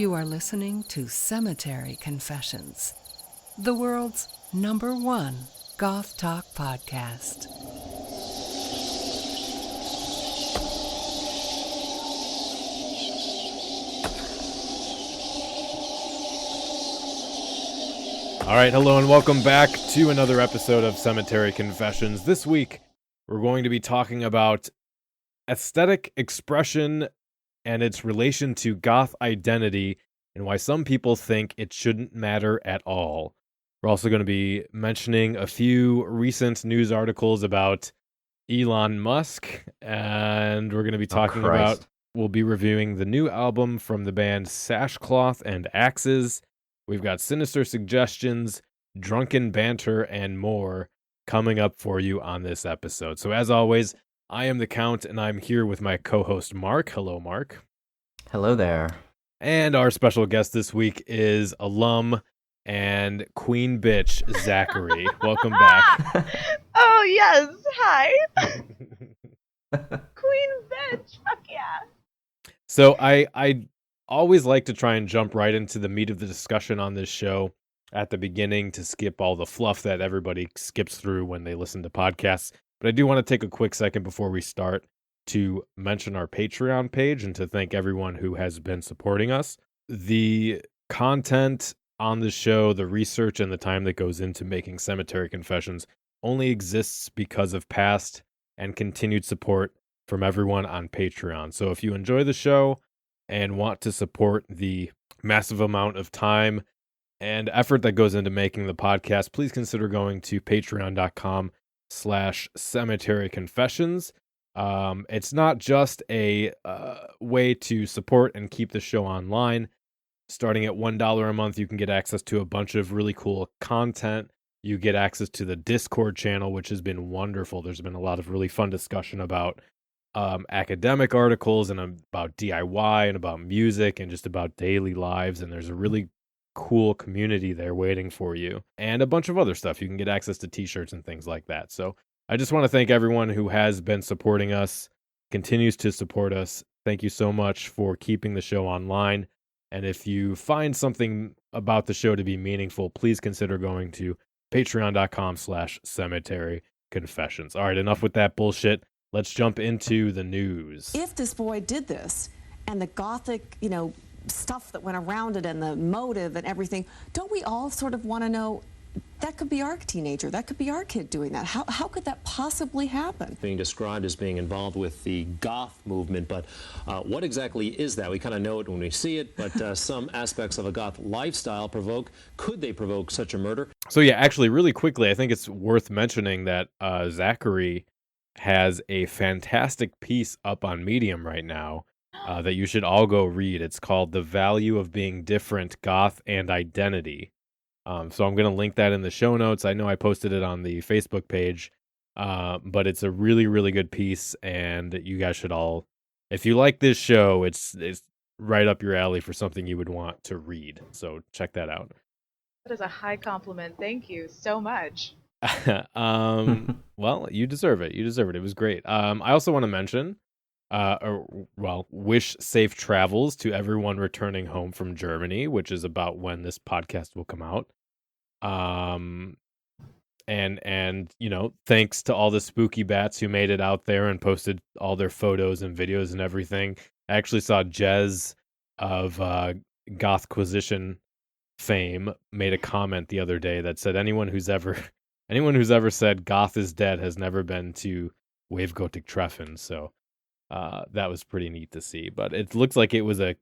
You are listening to Cemetery Confessions, the world's #1 goth talk podcast. All right, hello and welcome back to another episode of Cemetery Confessions. This week, we're going to be talking about aesthetic expression and its relation to goth identity and why some people think it shouldn't matter at all. We're also going to be mentioning a few recent news articles about Elon Musk, and we're going to be talking we'll be reviewing the new album from the band Sashcloth and Ashes. We've got Sinister Suggestions, drunken banter, and more coming up for you on this episode. So as always, I am the Count, and I'm here with my co-host Mark. Hello, Mark. Hello there. And our special guest this week is alum and queen bitch Zakkarii. Welcome back. Oh, yes. Hi. Queen bitch. Fuck yeah. So I always like to try and jump right into the meat of the discussion on this show at the beginning to skip all the fluff that everybody skips through when they listen to podcasts. But I do want to take a quick second before we start to mention our Patreon page and to thank everyone who has been supporting us. The content on the show, the research and the time that goes into making Cemetery Confessions only exists because of past and continued support from everyone on Patreon. So if you enjoy the show and want to support the massive amount of time and effort that goes into making the podcast, please consider going to patreon.com/cemetery confessions. It's not just a way to support and keep the show online. Starting at $1 a month, you can get access to a bunch of really cool content. You get access to the Discord channel, which has been wonderful. There's been a lot of really fun discussion about academic articles and about DIY and about music and just about daily lives. And there's a really cool community there waiting for you and a bunch of other stuff. You can get access to t-shirts and things like that. So I just want to thank everyone who has been supporting us, continues to support us. Thank you so much for keeping the show online. And if you find something about the show to be meaningful, please consider going to patreon.com/cemetery confessions. All right, enough with that bullshit. Let's jump into the news. If this boy did this and the gothic, stuff that went around it and the motive and everything, don't we all sort of want to know, that could be our teenager, that could be our kid doing that. How could that possibly happen? Being described as being involved with the goth movement, but what exactly is that? We kind of know it when we see it, but some aspects of a goth lifestyle could they provoke such a murder? So yeah, actually really quickly, I think it's worth mentioning that Zakkarii has a fantastic piece up on Medium right now that you should all go read. It's called The Value of Being Different, Goth and Identity. So I'm going to link that in the show notes. I know I posted it on the Facebook page, but it's a really, really good piece, and you guys should all, if you like this show, it's right up your alley for something you would want to read. So check that out. That is a high compliment. Thank you so much. Well, you deserve it. It was great. I also want to mention, wish safe travels to everyone returning home from Germany, which is about when this podcast will come out. And thanks to all the spooky bats who made it out there and posted all their photos and videos and everything. I actually saw Jez of Gothquisition fame made a comment the other day that said anyone who's ever said goth is dead has never been to Wave Gothic Treffen. So that was pretty neat to see. But it looks like it was a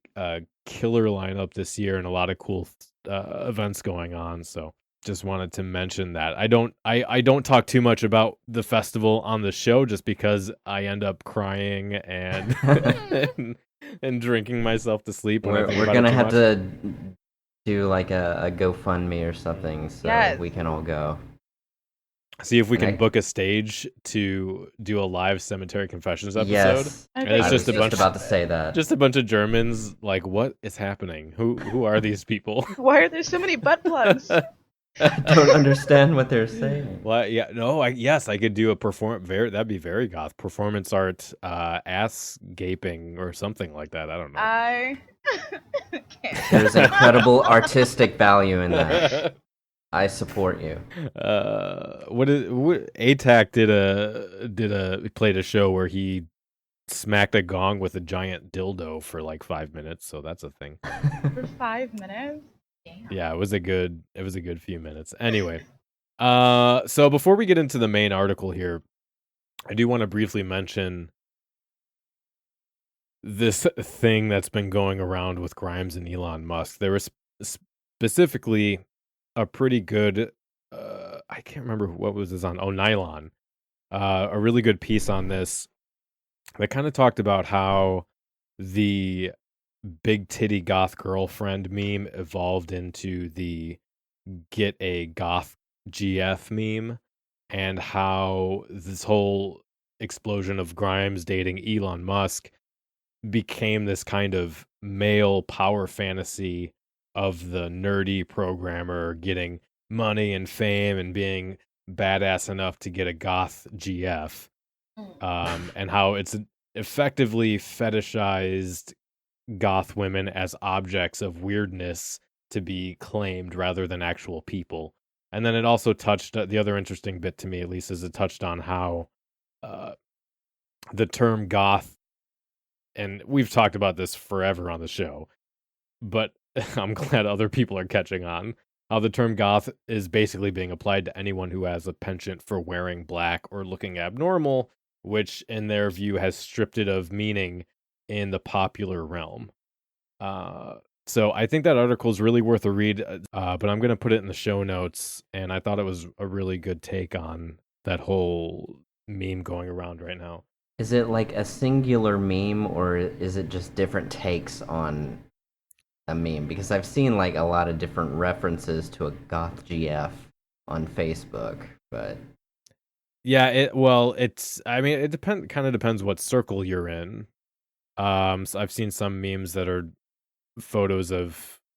killer lineup this year and a lot of cool events going on. So just wanted to mention that. I don't talk too much about the festival on the show just because I end up crying and and drinking myself to sleep. We're gonna have to do like a GoFundMe or something so we can all go. See if we can book a stage to do a live Cemetery Confessions episode. Yes, and it's I was just about to say that. Just a bunch of Germans, like, what is happening? Who are these people? Why are there so many butt plugs? I don't understand what they're saying. Well, yeah, no, I could do a that'd be very goth. Performance art, ass gaping or something like that. I don't know. I can't. There's incredible artistic value in that. I support you. ATAC played a show where he smacked a gong with a giant dildo for like 5 minutes, so that's a thing. For 5 minutes? Damn. Yeah, it was a good few minutes. Anyway, so before we get into the main article here, I do want to briefly mention this thing that's been going around with Grimes and Elon Musk. There was specifically a pretty good, I can't remember what was this on. Oh, Nylon, a really good piece on this that kind of talked about how the big titty goth girlfriend meme evolved into the get a goth GF meme, and how this whole explosion of Grimes dating Elon Musk became this kind of male power fantasy of the nerdy programmer getting money and fame and being badass enough to get a goth GF, and how it's effectively fetishized goth women as objects of weirdness to be claimed rather than actual people. And then it also touched, the other interesting bit to me at least, is it touched on how the term goth, and we've talked about this forever on the show, but I'm glad other people are catching on, how the term goth is basically being applied to anyone who has a penchant for wearing black or looking abnormal, which in their view has stripped it of meaning in the popular realm. So I think that article is really worth a read, but I'm going to put it in the show notes, and I thought it was a really good take on that whole meme going around right now. Is it like a singular meme, or is it just different takes on a meme? Because I've seen like a lot of different references to a goth GF on Facebook, but yeah, it kind of depends what circle you're in. So I've seen some memes that are photos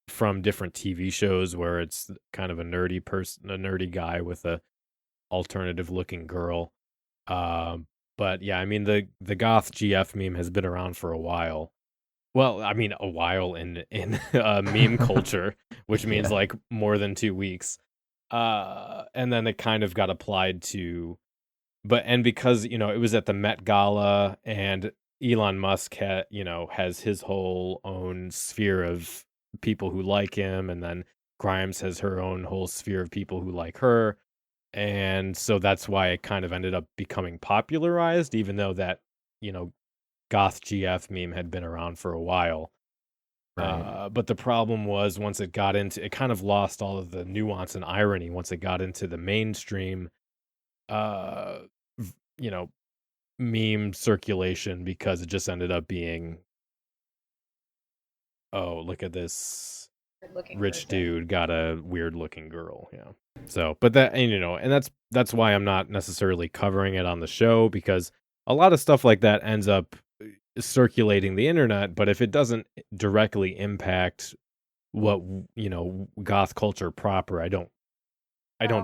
from different TV shows where it's kind of a nerdy guy with a alternative looking girl. But yeah, I mean the goth GF meme has been around for a while. Well, I mean a while in meme culture, which means like more than 2 weeks. And then it kind of got applied to, because it was at the Met Gala, and Elon Musk has his whole own sphere of people who like him, and then Grimes has her own whole sphere of people who like her. And so that's why it kind of ended up becoming popularized, even though that, goth GF meme had been around for a while. right. But the problem was, once it got into, it kind of lost all of the nuance and irony once it got into the mainstream, meme circulation, because it just ended up being, oh, look at this rich dude got a weird looking girl. Yeah. So, but that, and that's why I'm not necessarily covering it on the show, because a lot of stuff like that ends up circulating the internet, but if it doesn't directly impact what, goth culture proper, I don't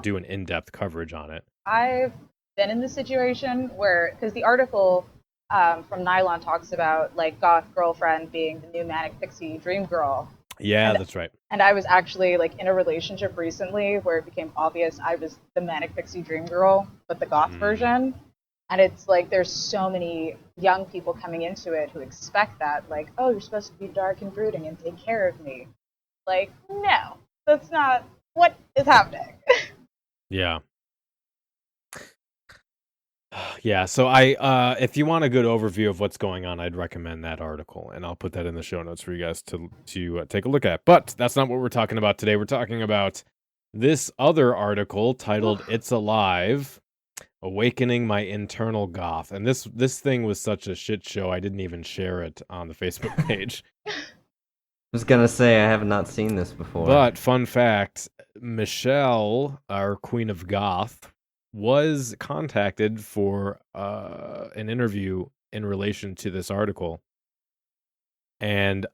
do an in-depth coverage on it. I've been in the situation where, because the article from Nylon talks about like goth girlfriend being the new manic pixie dream girl. Yeah, that's right. And I was actually like in a relationship recently where it became obvious I was the manic pixie dream girl, but the goth version. And it's like there's so many young people coming into it who expect that, like, oh, you're supposed to be dark and brooding and take care of me. Like, no, that's not what is happening. Yeah. Yeah, so if you want a good overview of what's going on, I'd recommend that article, and I'll put that in the show notes for you guys to take a look at. But that's not what we're talking about today. We're talking about this other article titled "It's Alive: Awakening My Internal Goth." And this thing was such a shit show, I didn't even share it on the Facebook page. I was gonna say I have not seen this before. But fun fact, Michelle, our queen of goth, was contacted for an interview in relation to this article, and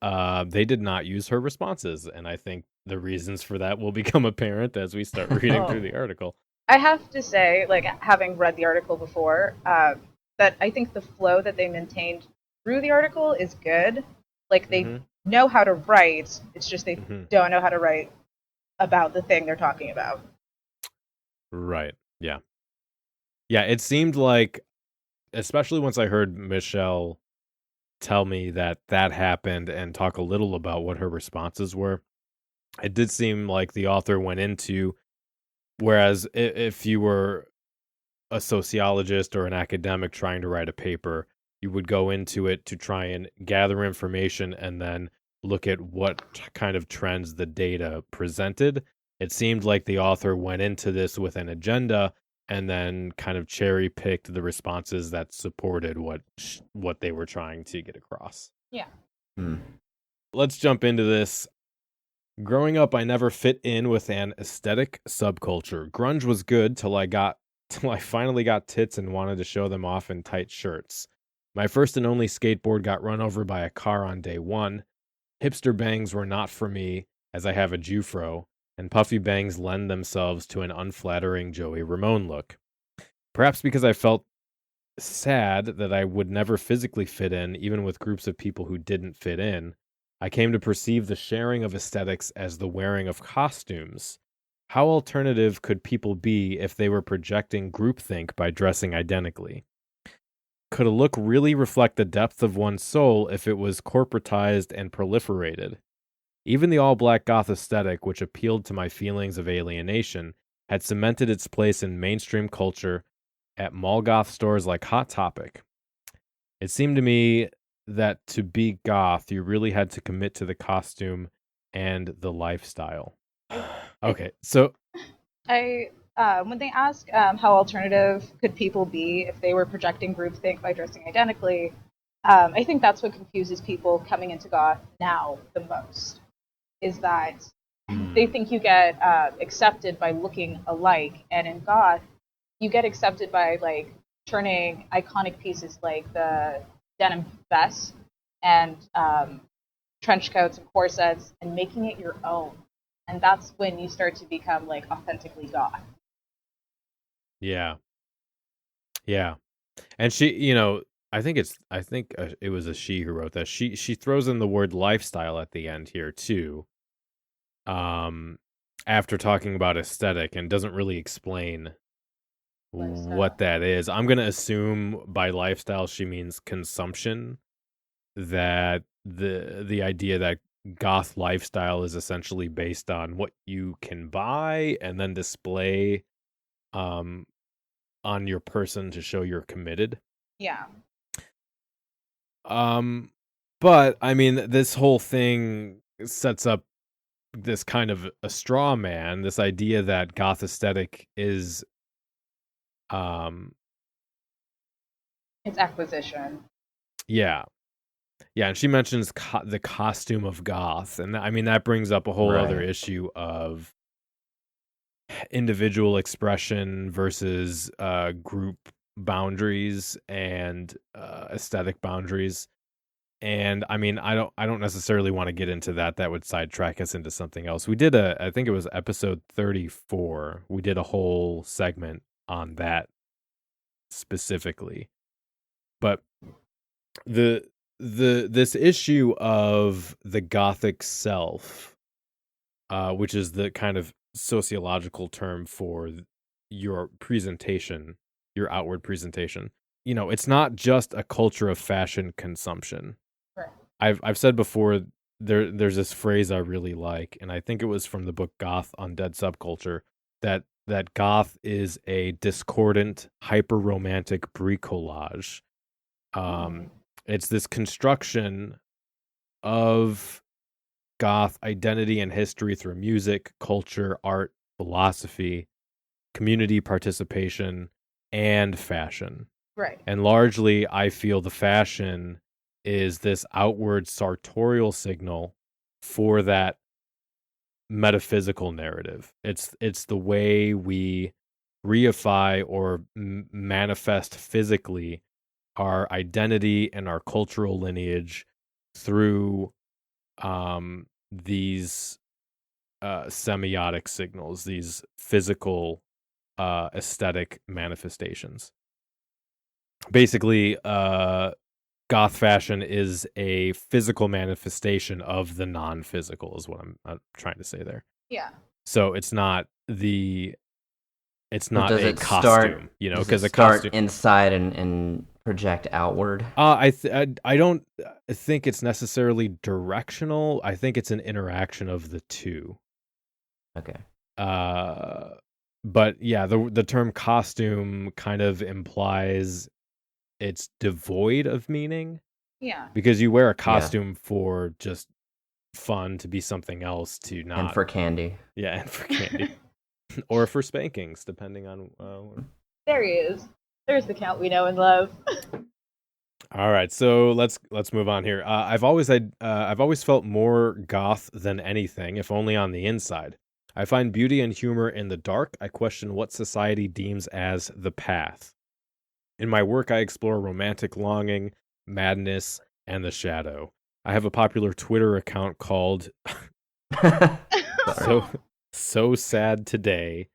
they did not use her responses, and I think the reasons for that will become apparent as we start reading through the article. I have to say, like, having read the article before, that I think the flow that they maintained through the article is good. Like, they know how to write. It's just they Mhm. don't know how to write about the thing they're talking about. Right. Yeah. Yeah, it seemed like, especially once I heard Michelle tell me that that happened and talk a little about what her responses were, it did seem like the author went into, whereas if you were a sociologist or an academic trying to write a paper, you would go into it to try and gather information and then look at what kind of trends the data presented. It seemed like the author went into this with an agenda and then kind of cherry picked the responses that supported what they were trying to get across. Yeah. Let's jump into this. Growing up, I never fit in with an aesthetic subculture. Grunge was good till I finally got tits and wanted to show them off in tight shirts. My first and only skateboard got run over by a car on day one. Hipster bangs were not for me, as I have a Jufro, and puffy bangs lend themselves to an unflattering Joey Ramone look. Perhaps because I felt sad that I would never physically fit in, even with groups of people who didn't fit in, I came to perceive the sharing of aesthetics as the wearing of costumes. How alternative could people be if they were projecting groupthink by dressing identically? Could a look really reflect the depth of one's soul if it was corporatized and proliferated? Even the all-black goth aesthetic, which appealed to my feelings of alienation, had cemented its place in mainstream culture at mall goth stores like Hot Topic. It seemed to me that to be goth, you really had to commit to the costume and the lifestyle. Okay, so When they ask how alternative could people be if they were projecting groupthink by dressing identically, I think that's what confuses people coming into goth now the most. Is that they think you get accepted by looking alike, and in goth, you get accepted by like turning iconic pieces like the denim vests and trench coats and corsets and making it your own. And that's when you start to become like authentically goth. yeah, and I think it was a she who wrote that. She throws in the word lifestyle at the end here too. After talking about aesthetic, and doesn't really explain what that is. I'm gonna assume by lifestyle she means consumption. That the idea that goth lifestyle is essentially based on what you can buy and then display on your person to show you're committed. Yeah. But I mean, this whole thing sets up this kind of a straw man, this idea that goth aesthetic is It's acquisition. yeah, and she mentions the costume of goth, and I mean that brings up a whole other issue of individual expression versus group boundaries and aesthetic boundaries. And I mean, I don't necessarily want to get into that. That would sidetrack us into something else. We did I think it was episode 34. We did a whole segment on that specifically. But this issue of the gothic self, which is the kind of sociological term for your presentation, your outward presentation. It's not just a culture of fashion consumption. Right. I've said before, there's this phrase I really like, and I think it was from the book Goth: Undead Subculture, that goth is a discordant, hyper-romantic bricolage. It's this construction of goth identity and history through music, culture, art, philosophy, community participation, and fashion. Right. And largely, I feel the fashion is this outward sartorial signal for that metaphysical narrative. It's the way we reify or manifest physically our identity and our cultural lineage through these semiotic signals, these physical aesthetic manifestations. Basically, goth fashion is a physical manifestation of the non-physical, is what I'm trying to say there. Yeah. So it's not a Does it costume, start? because Does a it start costume. inside and project outward? I don't think it's necessarily directional. I think it's an interaction of the two. Okay. But yeah, the term costume kind of implies it's devoid of meaning. Yeah. Because you wear a costume for just fun, to be something else, to not. And for candy. Yeah, and for candy. Or for spankings, depending on. There he is. There's the Count we know and love. All right, so let's move on here. I've always felt more goth than anything, if only on the inside. I find beauty and humor in the dark. I question what society deems as the path. In my work, I explore romantic longing, madness, and the shadow. I have a popular Twitter account called So Sad Today,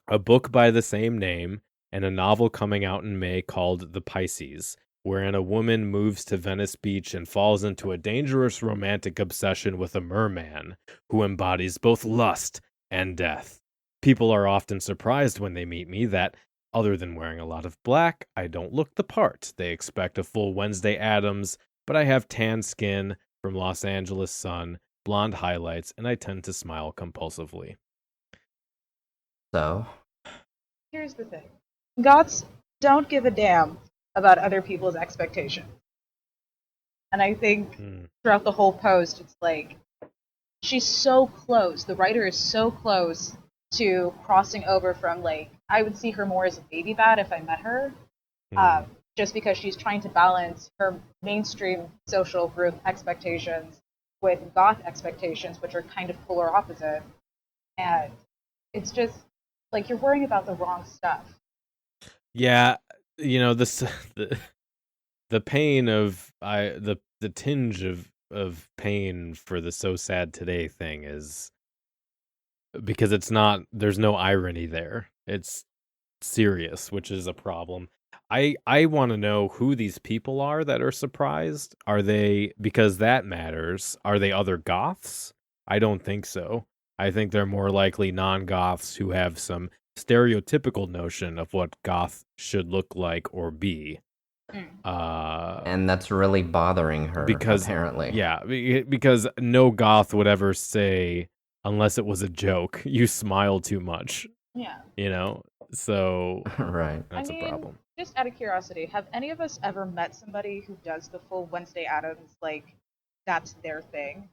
a book by the same name, and a novel coming out in May called The Pisces, wherein a woman moves to Venice Beach and falls into a dangerous romantic obsession with a merman who embodies both lust and death. People are often surprised when they meet me that, other than wearing a lot of black, I don't look the part. They expect a full Wednesday Addams, but I have tan skin from Los Angeles sun, blonde highlights, and I tend to smile compulsively. So? Here's the thing. Goths don't give a damn about other people's expectations. And I think throughout the whole post, it's like, she's so close. The writer is so close to crossing over from, like, I would see her more as a baby bat if I met her, just because she's trying to balance her mainstream social group expectations with goth expectations, which are kind of polar opposite. And it's just, like, you're worrying about the wrong stuff. Yeah, the pain of the tinge of pain for the So Sad Today thing is because there's no irony there. It's serious, which is a problem. I want to know who these people are that are surprised. Are they, because that matters, are they other goths? I don't think so. I think they're more likely non-goths who have some stereotypical notion of what goth should look like or be. And that's really bothering her, apparently. Yeah, because no goth would ever say, unless it was a joke, you smile too much. Yeah. So right. That's a problem. Just out of curiosity, have any of us ever met somebody who does the full Wednesday Addams, like, that's their thing?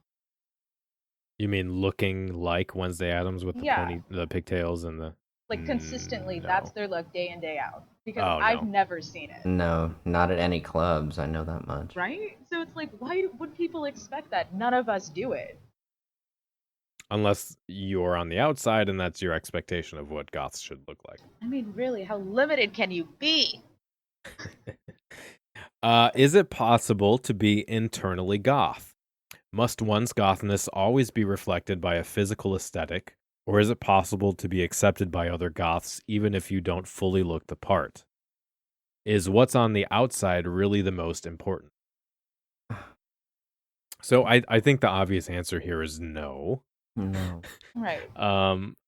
You mean looking like Wednesday Addams with the pigtails and the... Like, consistently, no. That's their look day in, day out. Because Oh, no. I've never seen it. No, not at any clubs. I know that much. Right? So it's like, why would people expect that? None of us do it. Unless you're on the outside and that's your expectation of what goths should look like. I mean, really, how limited can you be? Is it possible to be internally goth? Must one's gothness always be reflected by a physical aesthetic, or is it possible to be accepted by other goths even if you don't fully look the part? Is what's on the outside really the most important? So I think the obvious answer here is no. No. Right.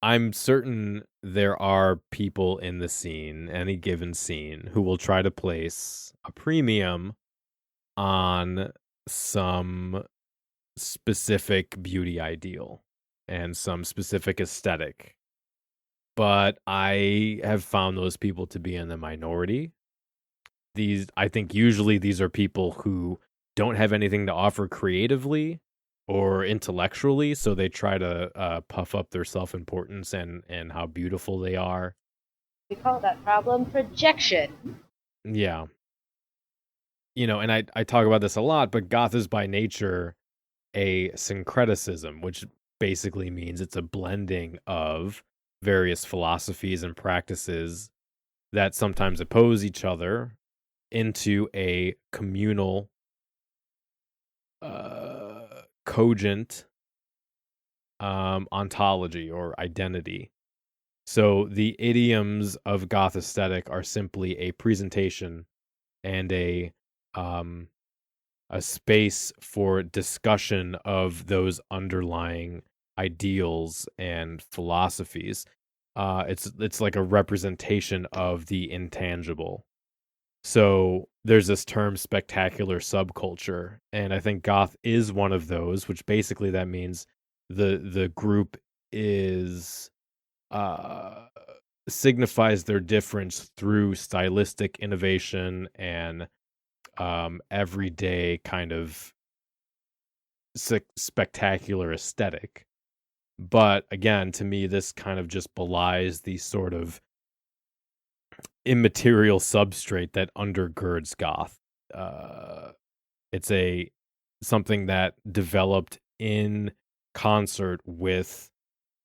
I'm certain there are people in the scene, any given scene, who will try to place a premium on some specific beauty ideal and some specific aesthetic. But I have found those people to be in the minority. I think usually these are people who don't have anything to offer creatively or intellectually, so they try to puff up their self-importance and how beautiful they are. We call that problem projection. Yeah. And I talk about this a lot, but goth is by nature a syncretism, which basically means it's a blending of various philosophies and practices that sometimes oppose each other into a communal, cogent ontology or identity. So the idioms of goth aesthetic are simply a presentation and a a space for discussion of those underlying ideals and philosophies. It's like a representation of the intangible. So there's this term spectacular subculture, and I think goth is one of those, which basically that means the group is signifies their difference through stylistic innovation and everyday kind of spectacular aesthetic. But again, to me, this kind of just belies the sort of immaterial substrate that undergirds goth. It's something that developed in concert with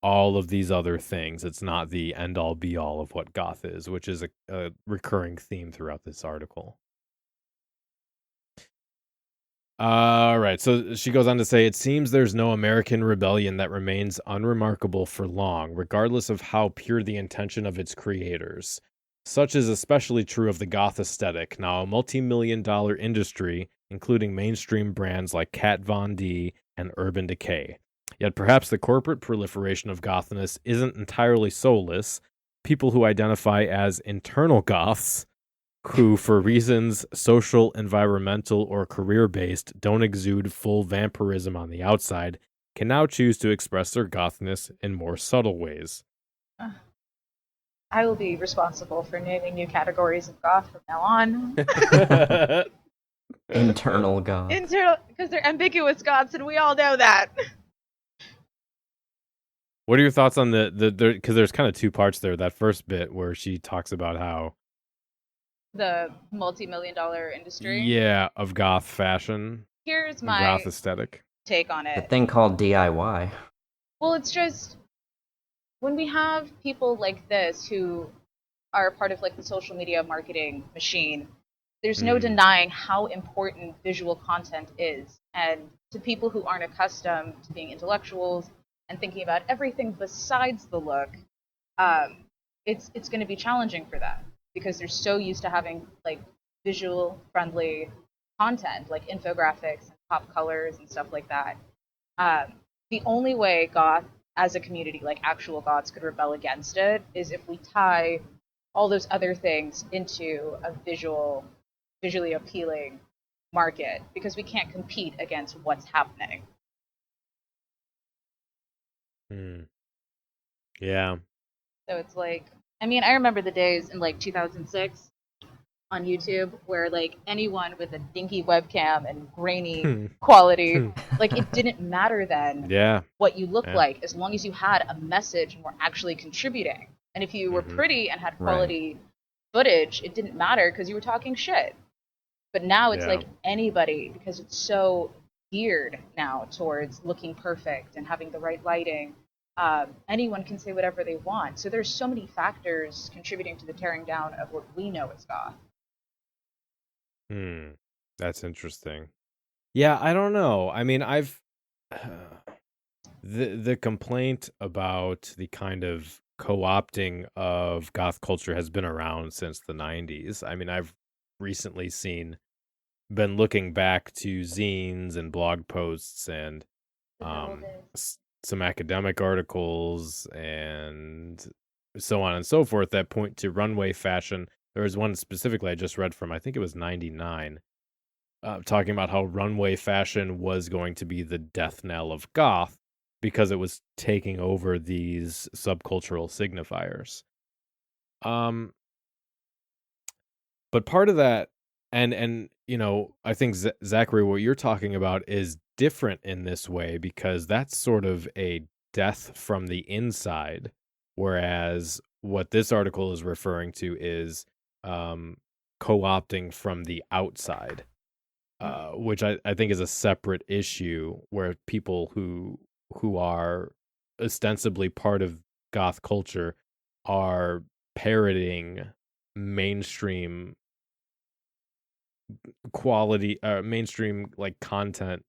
all of these other things. It's not the end all be all of what goth is, which is a recurring theme throughout this article. All right, so she goes on to say, it seems there's no American rebellion that remains unremarkable for long, regardless of how pure the intention of its creators. Such is especially true of the goth aesthetic, now a multi-million-dollar industry, including mainstream brands like Kat Von D and Urban Decay. Yet perhaps the corporate proliferation of gothness isn't entirely soulless. People who identify as internal goths, who, for reasons social, environmental, or career-based, don't exude full vampirism on the outside, can now choose to express their gothness in more subtle ways. I will be responsible for naming new categories of goth from now on. Internal goth. Internal, because they're ambiguous goths, and we all know that. What are your thoughts on because there's kind of two parts there. That first bit where she talks about how the multi-million-dollar industry. Yeah, of goth fashion. Here's my goth aesthetic take on it. The thing called DIY. Well, it's just when we have people like this who are part of like the social media marketing machine, there's no denying how important visual content is. And to people who aren't accustomed to being intellectuals and thinking about everything besides the look, it's going to be challenging for them because they're so used to having like visual friendly content like infographics and pop colors and stuff like that. The only way goth as a community, like actual goths, could rebel against it is if we tie all those other things into a visually appealing market, because we can't compete against what's happening. Yeah. So it's like, I mean, I remember the days in like 2006 on YouTube where like anyone with a dinky webcam and grainy quality, like it didn't matter then what you looked like, as long as you had a message and were actually contributing. And if you were pretty and had quality footage, it didn't matter because you were talking shit. But now it's like anybody, because it's so geared now towards looking perfect and having the right lighting. Anyone can say whatever they want. So there's so many factors contributing to the tearing down of what we know as goth. That's interesting. Yeah, I don't know. I mean, I've the complaint about the kind of co-opting of goth culture has been around since the 90s. I mean, I've recently been looking back to zines and blog posts and some academic articles and so on and so forth that point to runway fashion. There was one specifically I just read from, I think it was 99, talking about how runway fashion was going to be the death knell of goth because it was taking over these subcultural signifiers. But part of that, and you know, I think Zakkarii, what you're talking about is different in this way because that's sort of a death from the inside, whereas what this article is referring to is co-opting from the outside, which I think is a separate issue where people who are ostensibly part of goth culture are parroting mainstream quality, mainstream like content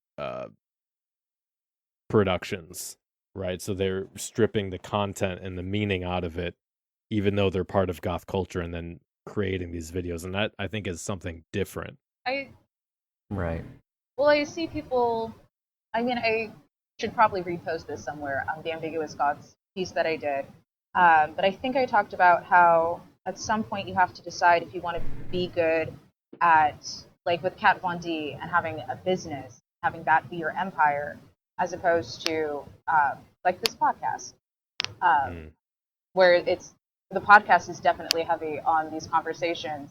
productions, right? So they're stripping the content and the meaning out of it, even though they're part of goth culture, and then creating these videos, and that I think is something different. I Right. Well, I see people. I mean, I should probably repost this somewhere on the Ambiguous Gods piece that I did. But I think I talked about how at some point you have to decide if you want to be good at, like with Kat Von D and having a business, having that be your empire, as opposed to like this podcast, where it's the podcast is definitely heavy on these conversations,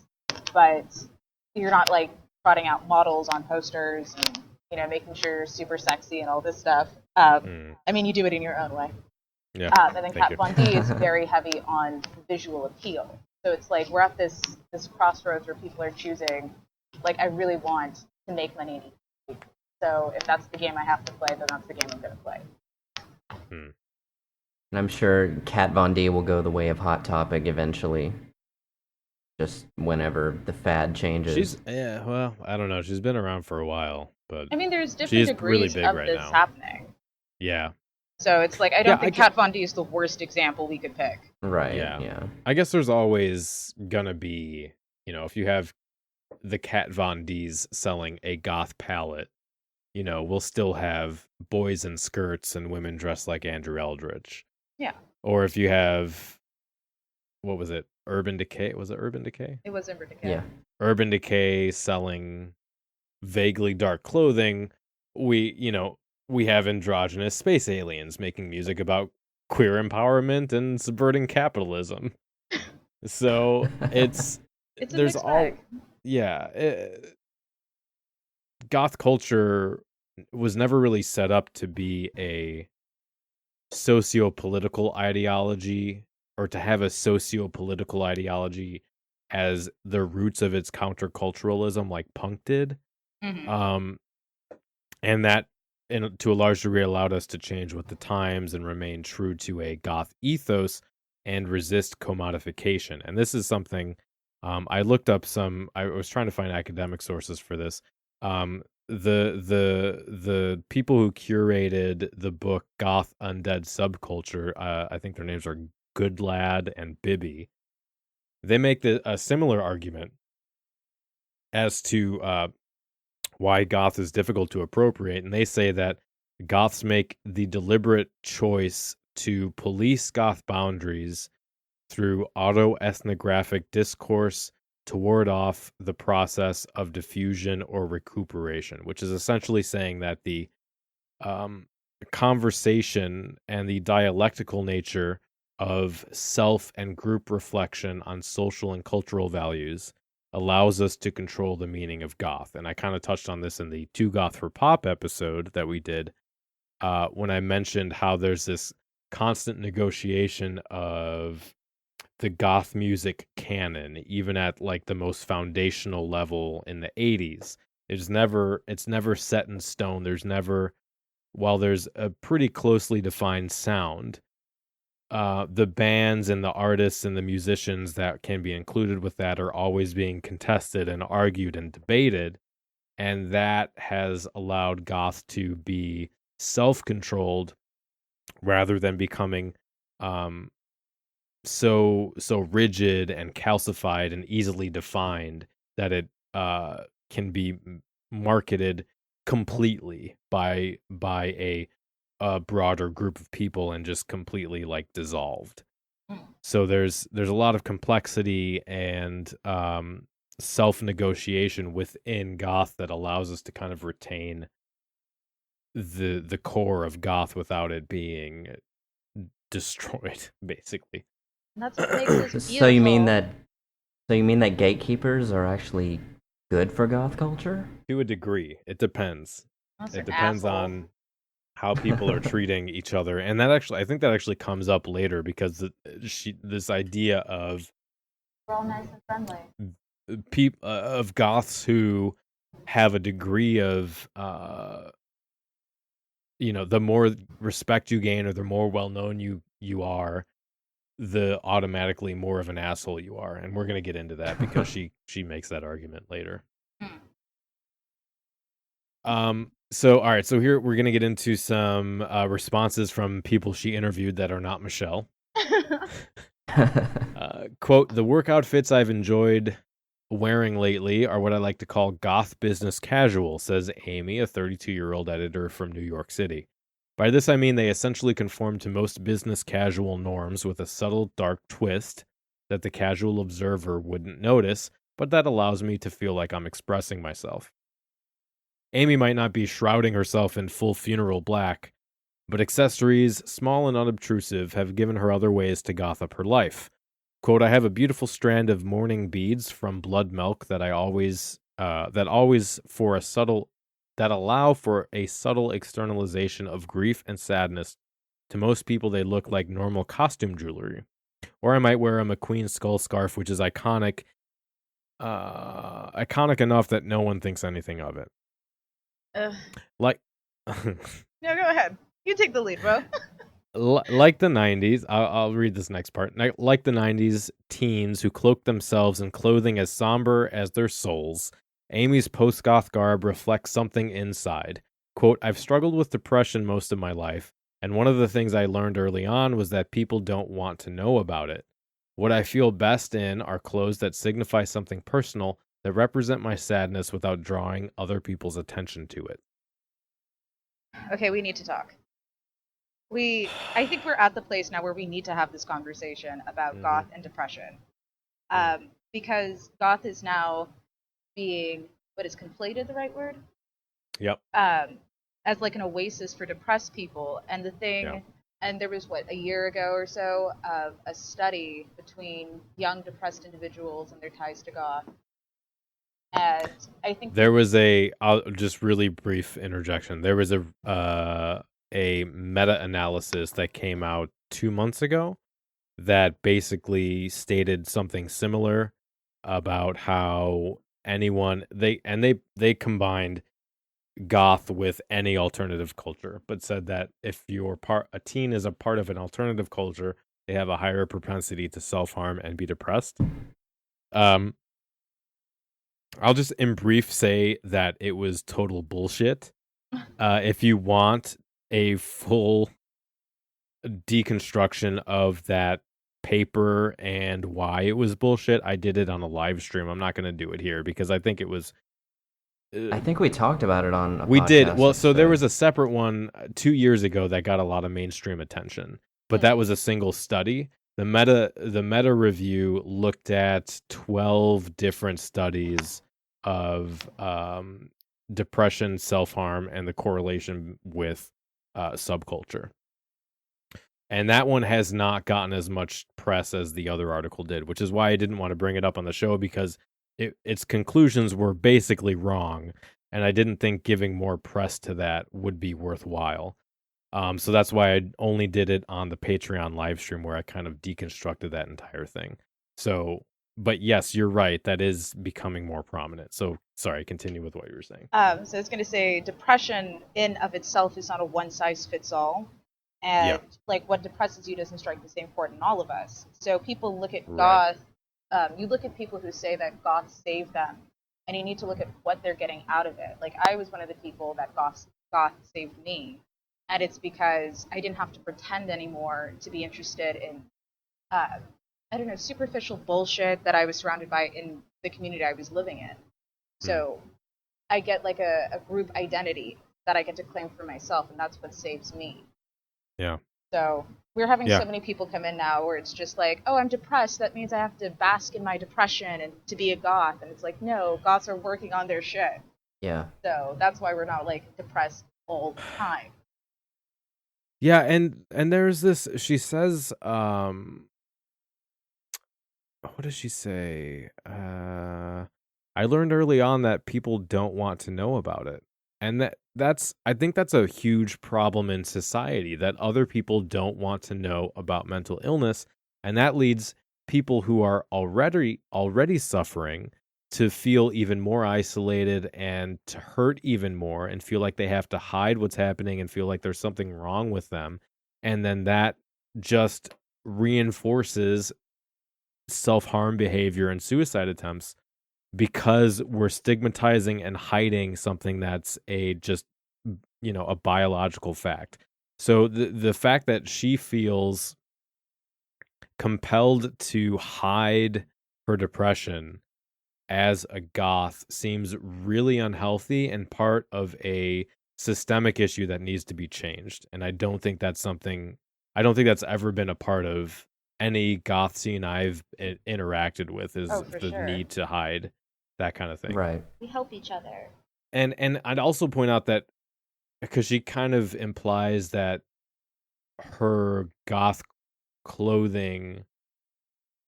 but you're not like trotting out models on posters and making sure you're super sexy and all this stuff. I mean, you do it in your own way. Yeah. And then Kat Von D is very heavy on visual appeal. So it's like we're at this crossroads where people are choosing, like, I really want to make money. So if that's the game I have to play, then that's the game I'm going to play. And I'm sure Kat Von D will go the way of Hot Topic eventually. Just whenever the fad changes. Well, I don't know. She's been around for a while, but I mean, there's different degrees really of right this now. happening. Yeah. So it's like I don't think Kat Von D is the worst example we could pick. Right. Yeah. I guess there's always gonna be, if you have the Kat Von D's selling a goth palette, we'll still have boys in skirts and women dressed like Andrew Eldritch. Yeah. Or if you have, what was it? Urban Decay? Was it Urban Decay? It was Urban Decay. Yeah. Urban Decay selling vaguely dark clothing. We have androgynous space aliens making music about queer empowerment and subverting capitalism. So it's there's all goth culture was never really set up to be a socio-political ideology or to have a socio-political ideology as the roots of its counterculturalism like punk did. And that to a large degree allowed us to change with the times and remain true to a goth ethos and resist commodification. And this is something I looked up I was trying to find academic sources for this. The people who curated the book Goth Undead Subculture, I think their names are Goodlad and Bibby. They make a similar argument as to why goth is difficult to appropriate, and they say that goths make the deliberate choice to police goth boundaries through autoethnographic discourse to ward off the process of diffusion or recuperation, which is essentially saying that the conversation and the dialectical nature of self and group reflection on social and cultural values allows us to control the meaning of goth. And I kind of touched on this in the Too Goth for Pop episode that we did when I mentioned how there's this constant negotiation of the goth music canon, even at like the most foundational level in the 80s. It's never set in stone. While there's a pretty closely defined sound, the bands and the artists and the musicians that can be included with that are always being contested and argued and debated. And that has allowed goth to be self-controlled rather than becoming so rigid and calcified and easily defined that it can be marketed completely by a broader group of people and just completely like dissolved. So there's a lot of complexity and self-negotiation within goth that allows us to kind of retain the core of goth without it being destroyed, basically. And that's what makes this beautiful. So you mean that gatekeepers are actually good for goth culture? To a degree. It depends. It depends on how people are treating each other, and I think that actually comes up later because this idea of we're all nice and friendly. Of goths who have a degree of the more respect you gain or the more well known you are, the automatically more of an asshole you are, and we're gonna get into that because she makes that argument later. So, all right. So here we're going to get into some responses from people she interviewed that are not Michelle. Quote, the work outfits I've enjoyed wearing lately are what I like to call goth business casual, says Amy, a 32-year-old editor from New York City. By this I mean they essentially conform to most business casual norms with a subtle dark twist that the casual observer wouldn't notice, but that allows me to feel like I'm expressing myself. Amy might not be shrouding herself in full funeral black, but accessories, small and unobtrusive, have given her other ways to goth up her life. Quote, I have a beautiful strand of mourning beads from blood milk that allow for a subtle externalization of grief and sadness. To most people, they look like normal costume jewelry. Or I might wear a McQueen skull scarf, which is iconic enough that no one thinks anything of it. Like, No, go ahead. You take the lead, bro. Like the 90s, I'll read this next part. Like the 90s teens who cloaked themselves in clothing as somber as their souls, Amy's post-goth garb reflects something inside. Quote, I've struggled with depression most of my life, and one of the things I learned early on was that people don't want to know about it. What I feel best in are clothes that signify something personal, that represent my sadness without drawing other people's attention to it. Okay, we need to talk. I think we're at the place now where we need to have this conversation about goth and depression. Because goth is now being, what is conflated the right word? Yep. As like an oasis for depressed people. And the thing, and there was, a year ago or so, of a study between young depressed individuals and their ties to goth. And I think there was I'll just really brief interjection. There was a meta-analysis that came out 2 months ago that basically stated something similar about how they combined goth with any alternative culture, but said that if a teen is a part of an alternative culture, they have a higher propensity to self-harm and be depressed. I'll just in brief say that it was total bullshit. If you want a full deconstruction of that paper and why it was bullshit, I did it on a live stream. I'm not going to do it here because I think it was... I think we talked about it on a We podcast did. Well, episode. so there was a separate one 2 years ago that got a lot of mainstream attention, but that was a single study. The meta review looked at 12 different studies of depression, self-harm, and the correlation with subculture. And that one has not gotten as much press as the other article did, which is why I didn't want to bring it up on the show, because its conclusions were basically wrong, and I didn't think giving more press to that would be worthwhile. So that's why I only did it on the Patreon live stream, where I kind of deconstructed that entire thing. So, but yes, you're right. That is becoming more prominent. So, sorry, continue with what you were saying. So I was going to say, depression in of itself is not a one-size-fits-all. And like what depresses you doesn't strike the same chord in all of us. So people look at goth. You look at people who say that goth saved them, and you need to look at what they're getting out of it. Like, I was one of the people that goth saved me. And it's because I didn't have to pretend anymore to be interested in, superficial bullshit that I was surrounded by in the community I was living in. So I get like a group identity that I get to claim for myself, and that's what saves me. Yeah. So we're having so many people come in now where it's just like, oh, I'm depressed. That means I have to bask in my depression and to be a goth. And it's like, no, goths are working on their shit. Yeah. So that's why we're not like depressed all the time. Yeah, and there's this, she says, what does she say? I learned early on that people don't want to know about it. And I think that's a huge problem in society, that other people don't want to know about mental illness. And that leads people who are already suffering to feel even more isolated and to hurt even more and feel like they have to hide what's happening and feel like there's something wrong with them. And then that just reinforces self-harm behavior and suicide attempts, because we're stigmatizing and hiding something that's a biological fact. So the fact that she feels compelled to hide her depression as a goth seems really unhealthy and part of a systemic issue that needs to be changed. And I don't think that's ever been a part of any goth scene I've interacted with, is For the sure. need to hide that kind of thing. Right. We help each other. And I'd also point out that, because she kind of implies that her goth clothing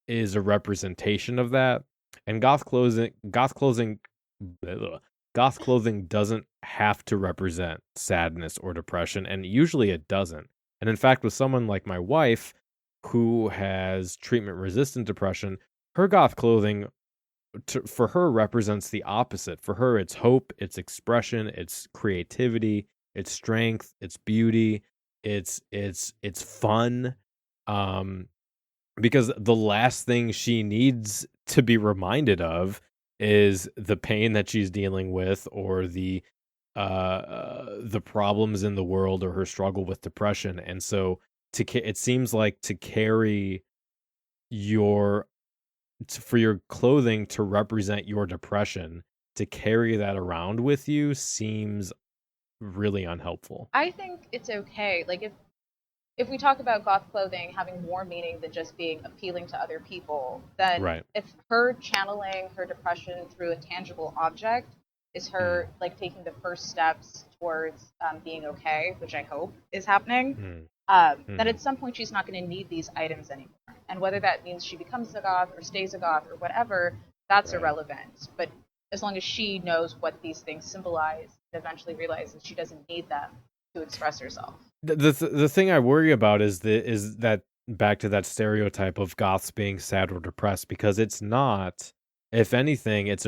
is a representation of that, and goth clothing doesn't have to represent sadness or depression, and usually it doesn't. And in fact, with someone like my wife who has treatment resistant depression, her goth clothing for her represents the opposite. For her, it's hope, it's expression, it's creativity, it's strength, it's beauty, it's fun. Because the last thing she needs to be reminded of is the pain that she's dealing with, or the problems in the world, or her struggle with depression. And so it seems like to carry for your clothing to represent your depression, to carry that around with you seems really unhelpful. I think it's okay. Like if we talk about goth clothing having more meaning than just being appealing to other people, then Right. if her channeling her depression through a tangible object is her like taking the first steps towards being okay, which I hope is happening, then at some point she's not going to need these items anymore. And whether that means she becomes a goth or stays a goth or whatever, that's irrelevant. But as long as she knows what these things symbolize, and eventually realizes she doesn't need them to express herself. The thing I worry about is that back to that stereotype of goths being sad or depressed, because it's not. If anything, it's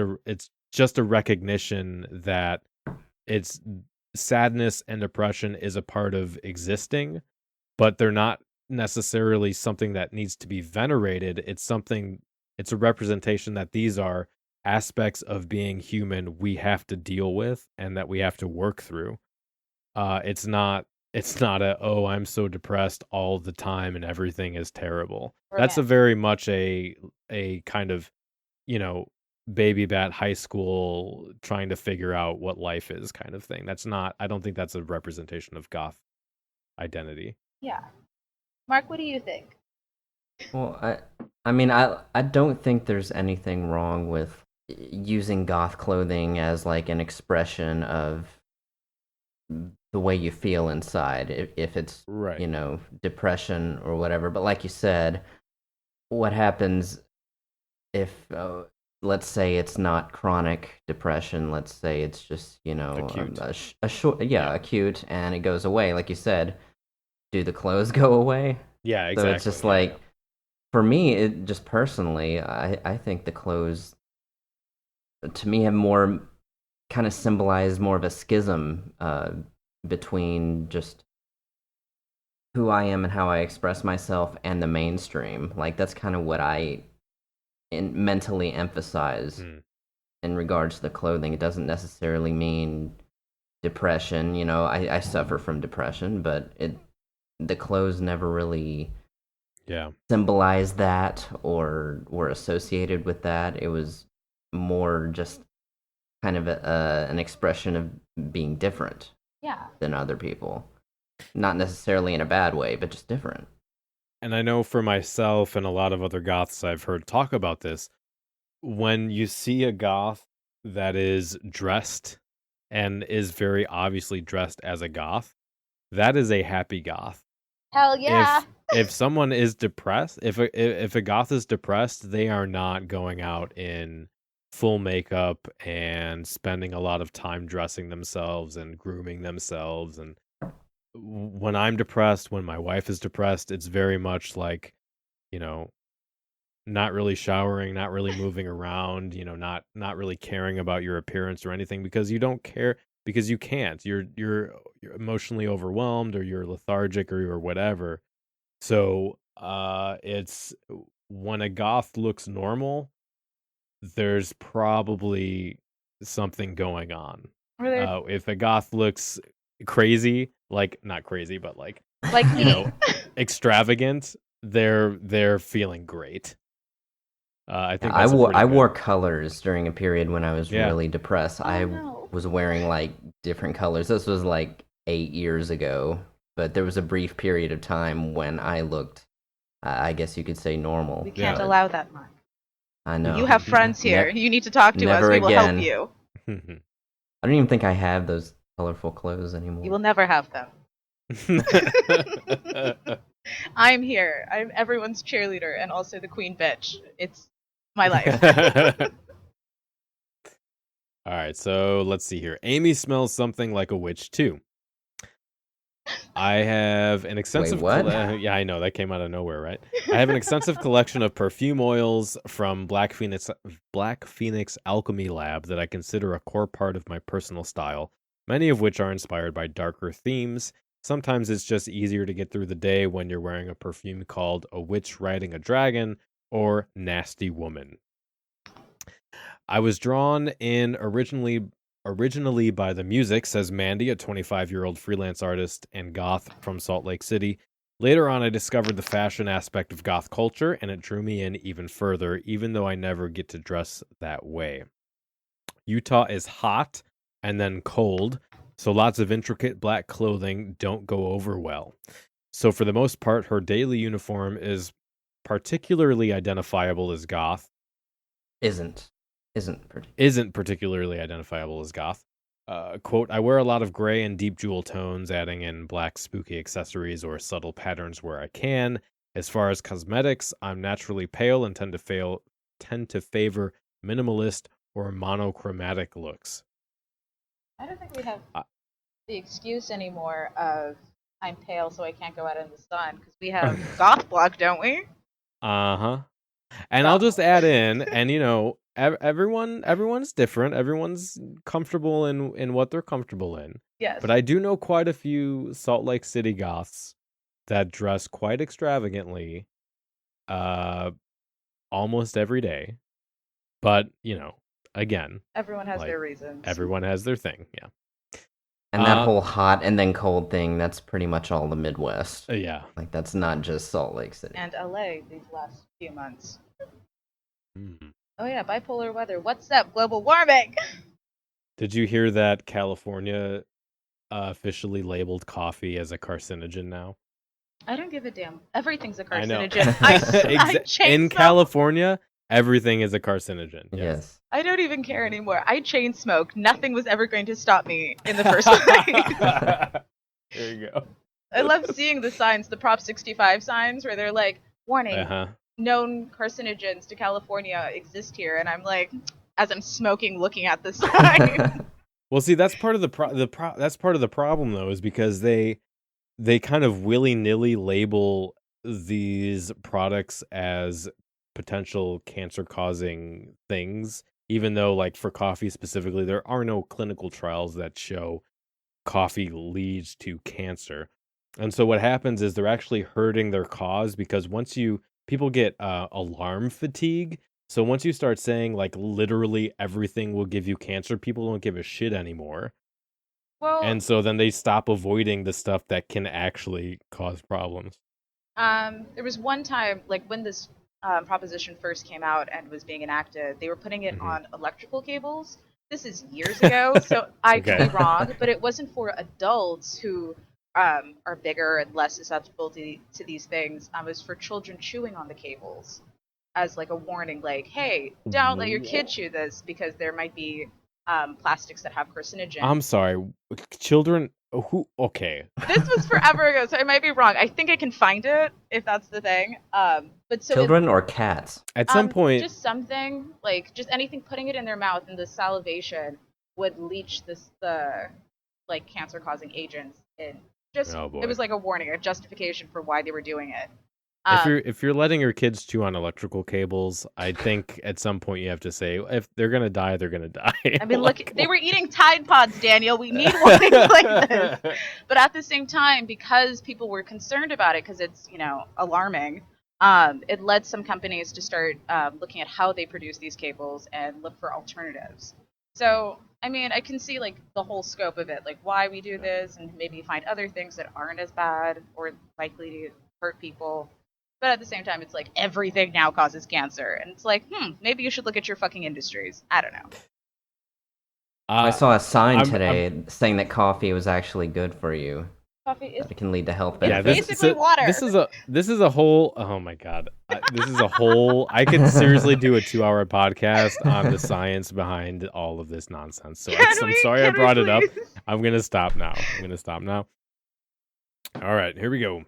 just a recognition that it's sadness and depression is a part of existing, but they're not necessarily something that needs to be venerated. It's a representation that these are aspects of being human we have to deal with and that we have to work through. It's not oh, I'm so depressed all the time and everything is terrible. Right. That's a very much a kind of, baby bat high school trying to figure out what life is kind of thing. I don't think that's a representation of goth identity. Yeah. Mark, what do you think? Well, I mean, I don't think there's anything wrong with using goth clothing as like an expression of the way you feel inside, if it's Right. Depression or whatever. But like you said, what happens if let's say it's not chronic depression, let's say it's just Acute. acute, and it goes away, like you said, do the clothes go away? Yeah, exactly. So it's just like, for me, it just personally, I think the clothes to me have more kind of symbolize more of a schism between just who I am and how I express myself and the mainstream. Like, that's kind of what I mentally emphasize in regards to the clothing. It doesn't necessarily mean depression. I suffer from depression, but the clothes never really symbolize that or were associated with that. It was more just kind of an expression of being different than other people. Not necessarily in a bad way, but just different. And I know for myself and a lot of other goths I've heard talk about this, when you see a goth that is dressed and is very obviously dressed as a goth, that is a happy goth. Hell yeah. If someone is depressed, if a goth is depressed, they are not going out in full makeup and spending a lot of time dressing themselves and grooming themselves. And when I'm depressed, when my wife is depressed, it's very much like, not really showering, not really moving around, not really caring about your appearance or anything, because you don't care, because you can't. You're emotionally overwhelmed, or you're lethargic, or you're whatever. So it's when a goth looks normal, there's probably something going on. If a goth looks crazy, like not crazy, but like me. Extravagant, they're feeling great. I think I that's wore pretty good. wore colors during a period when I was really depressed. I no. was wearing like different colors. This was like 8 years ago, but there was a brief period of time when I looked, I guess you could say, normal. We can't Yeah. allow that, Mark. I know. You have friends here. You need to talk to us. never We will help again. you. I don't even think I have those colorful clothes anymore. You will never have them. I'm here. I'm everyone's cheerleader and also the queen bitch. It's my life. All right, so let's see here. Amy smells something like a witch too. I have an extensive. what? Yeah, I know that came out of nowhere, right? I have an extensive collection of perfume oils from Black Phoenix Alchemy Lab that I consider a core part of my personal style. Many of which are inspired by darker themes. Sometimes it's just easier to get through the day when you're wearing a perfume called A Witch Riding a Dragon or Nasty Woman. I was drawn in originally by the music, says Mandy, a 25-year-old freelance artist and goth from Salt Lake City. Later on, I discovered the fashion aspect of goth culture, and it drew me in even further, even though I never get to dress that way. Utah is hot and then cold, so lots of intricate black clothing don't go over well. So for the most part, her daily uniform is particularly identifiable as goth. Isn't particularly identifiable as goth. Quote, I wear a lot of gray and deep jewel tones, adding in black spooky accessories or subtle patterns where I can. As far as cosmetics, I'm naturally pale and tend to favor minimalist or monochromatic looks. I don't think we have the excuse anymore of I'm pale so I can't go out in the sun because we have goth block, don't we? Uh-huh. And I'll just add in, and everyone's different. Everyone's comfortable in what they're comfortable in. Yes. But I do know quite a few Salt Lake City goths that dress quite extravagantly almost every day. But, again, everyone has their reasons. Everyone has their thing, yeah. And that whole hot and then cold thing, that's pretty much all the Midwest. Yeah. Like, that's not just Salt Lake City. And LA these last few months. Mm. Oh yeah, bipolar weather. What's up, global warming? Did you hear that California officially labeled coffee as a carcinogen now? I don't give a damn. Everything's a carcinogen. I know. In California, everything is a carcinogen. Yes. I don't even care anymore. I chain smoke. Nothing was ever going to stop me in the first place. There you go. I love seeing the signs, the Prop 65 signs, where they're like, warning, known carcinogens to California exist here. And I'm like, as I'm smoking, looking at the sign. Well, see, that's part of that's part of the problem, though, is because they kind of willy-nilly label these products as potential cancer-causing things, even though, like, for coffee specifically, there are no clinical trials that show coffee leads to cancer. And so what happens is they're actually hurting their cause, because people get alarm fatigue. So once you start saying, like, literally everything will give you cancer, people don't give a shit anymore. Well, and so then they stop avoiding the stuff that can actually cause problems. There was one time, like, when this proposition first came out and was being enacted, they were putting it on electrical cables. This is years ago, so I could be wrong, but it wasn't for adults who are bigger and less susceptible to these things. It was for children chewing on the cables as, like, a warning, like, hey, don't let your kid chew this because there might be plastics that have carcinogens. I'm sorry, children who? Okay. This was forever ago, so I might be wrong. I think I can find it if that's the thing. But so children or cats? At some point, just something like just anything putting it in their mouth and the salivation would leach the like cancer-causing agents in. Just it was like a warning, a justification for why they were doing it. If you're letting your kids chew on electrical cables, I think at some point you have to say, if they're gonna die, they're gonna die. I mean, look, they were eating Tide Pods, Daniel. We need warnings like this. But at the same time, because people were concerned about it, because it's alarming, it led some companies to start looking at how they produce these cables and look for alternatives. So, I mean, I can see like the whole scope of it, like why we do this, and maybe find other things that aren't as bad or likely to hurt people. But at the same time, it's like everything now causes cancer. And it's like, maybe you should look at your fucking industries. I don't know. I saw a sign I'm- today saying that coffee was actually good for you. Coffee is That it can lead to health Yeah, benefits. basically water. This is a whole. Oh my god, this is a whole. I could seriously do a 2-hour podcast on the science behind all of this nonsense. So I'm sorry I brought it up. I'm gonna stop now. All right, here we go.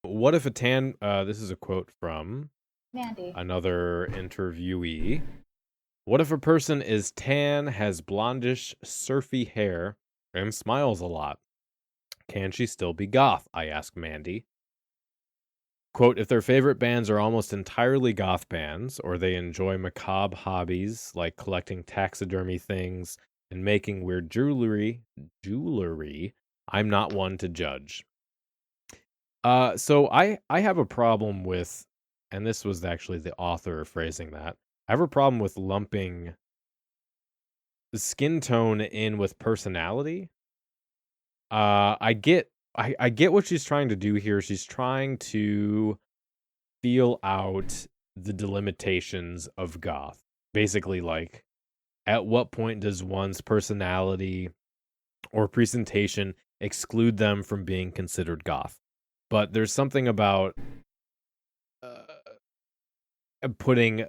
What if a tan? This is a quote from Mandy. another interviewee. What if a person is tan, has blondish, surfy hair, and smiles a lot? Can she still be goth? I ask Mandy. Quote, if their favorite bands are almost entirely goth bands, or they enjoy macabre hobbies like collecting taxidermy things and making weird jewelry, I'm not one to judge. So I have a problem with, and this was actually the author phrasing that, I have a problem with lumping the skin tone in with personality. I get what she's trying to do here. She's trying to feel out the delimitations of goth. Basically, like, at what point does one's personality or presentation exclude them from being considered goth? But there's something about putting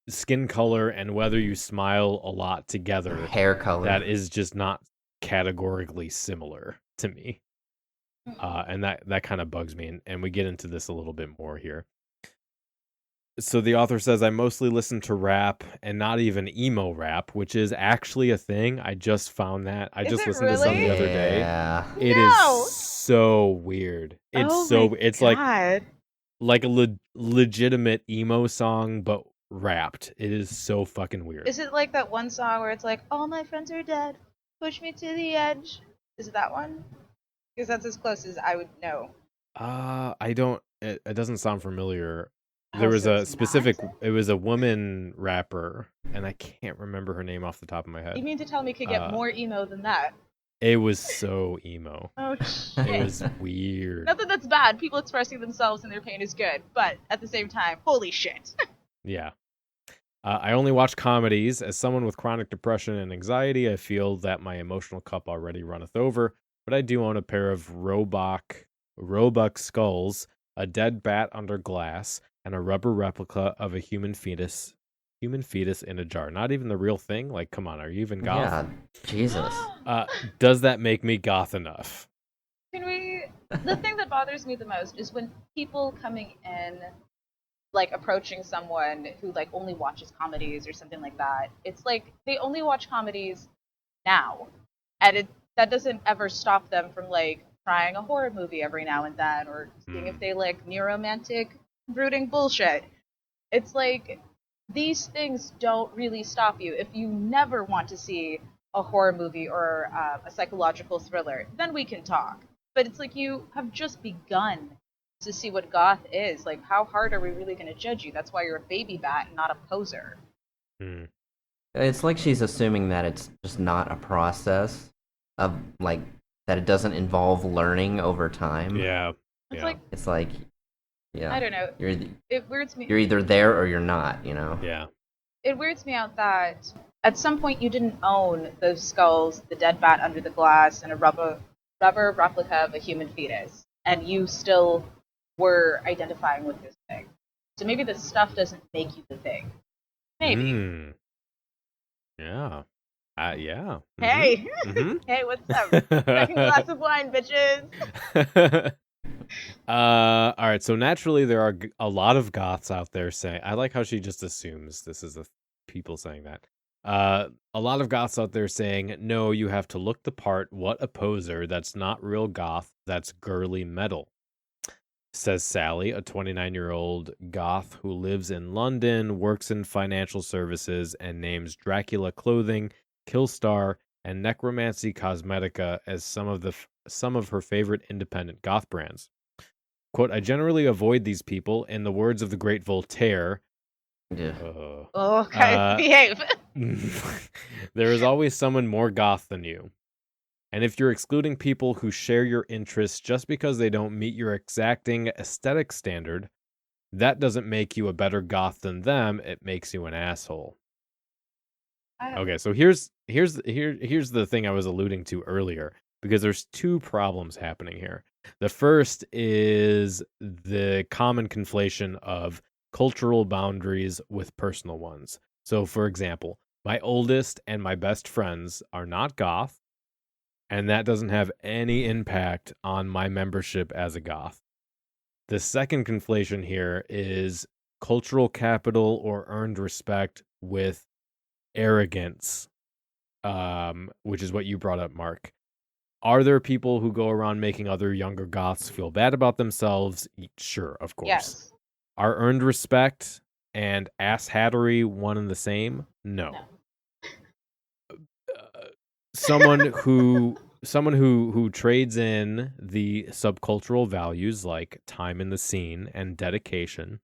skin color and whether you smile a lot together, Hair color. that is just not categorically similar to me. And that kind of bugs me, and we get into this a little bit more here. So the author says, I mostly listen to rap, and not even emo rap, which is actually a thing. I just found that. I just listened to some the other day. Yeah. It No! is so weird. It's it's God. like a legitimate emo song, but rapped. It is so fucking weird. Is it like that one song where it's like, all my friends are dead, push me to the edge? Is it that one? Because that's as close as I would know. I don't. It doesn't sound familiar. Oh, There was so a it's specific. not? It was a woman rapper, and I can't remember her name off the top of my head. You mean to tell me it could get more emo than that? It was so emo. Oh, It shit. was weird. Not that that's bad. People expressing themselves and their pain is good. But at the same time, holy shit. Yeah. I only watch comedies. As someone with chronic depression and anxiety, I feel that my emotional cup already runneth over. But I do own a pair of Roebuck skulls, a dead bat under glass, and a rubber replica of a human fetus in a jar. Not even the real thing? Like, come on, are you even goth? Yeah. Jesus. Does that make me goth enough? The thing that bothers me the most is when people coming in, like, approaching someone who, like, only watches comedies or something like that. It's like they only watch comedies now. And that doesn't ever stop them from, like, trying a horror movie every now and then, or seeing if they like neuromantic brooding bullshit. It's like, these things don't really stop you. If you never want to see a horror movie or a psychological thriller, then we can talk. But it's like, you have just begun to see what goth is. Like, how hard are we really going to judge you? That's why you're a baby bat and not a poser. It's like she's assuming that it's just not a process of, like, that it doesn't involve learning over time. Yeah. It's like, yeah. I don't know. It weirds me. You're either there or you're not, you know? Yeah. It weirds me out that at some point you didn't own those skulls, the dead bat under the glass, and a rubber replica of a human fetus, and you still were identifying with this thing. So maybe the stuff doesn't make you the thing. Maybe. Yeah. Yeah. Hey. Hey, what's up? Second glass of wine, bitches. All right. So naturally, there are a lot of goths out there saying. I like how she just assumes this is the people saying that. A lot of goths out there saying, "No, you have to look the part. What a poser! That's not real goth. That's girly metal." Says Sally, a 29-year-old goth who lives in London, works in financial services, and names Dracula clothing, Killstar, and Necromancy Cosmetica as some of her favorite independent goth brands. Quote, I generally avoid these people. In the words of the great Voltaire, Yeah. Okay, behave. there is always someone more goth than you. And if you're excluding people who share your interests just because they don't meet your exacting aesthetic standard, that doesn't make you a better goth than them. It makes you an asshole. Okay, so here's the thing I was alluding to earlier, because there's two problems happening here. The first is the common conflation of cultural boundaries with personal ones. So, for example, my oldest and my best friends are not goth, and that doesn't have any impact on my membership as a goth. The second conflation here is cultural capital or earned respect with arrogance, which is what you brought up, Mark. Are there people who go around making other younger goths feel bad about themselves? Sure, of course. Yes. Are earned respect and asshattery one and the same? No. Someone who trades in the subcultural values like time in the scene and dedication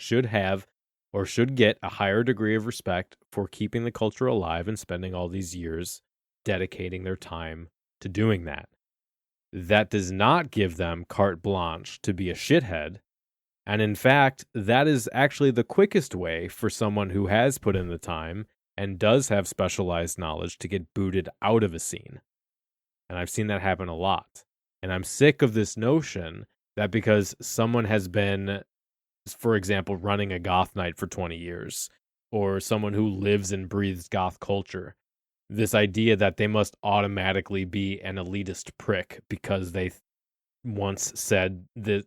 should have or should get a higher degree of respect for keeping the culture alive and spending all these years dedicating their time to doing that. That does not give them carte blanche to be a shithead. And in fact, that is actually the quickest way for someone who has put in the time and does have specialized knowledge to get booted out of a scene. And I've seen that happen a lot. And I'm sick of this notion that because someone has been, for example, running a goth night for 20 years, or someone who lives and breathes goth culture, this idea that they must automatically be an elitist prick because they once said that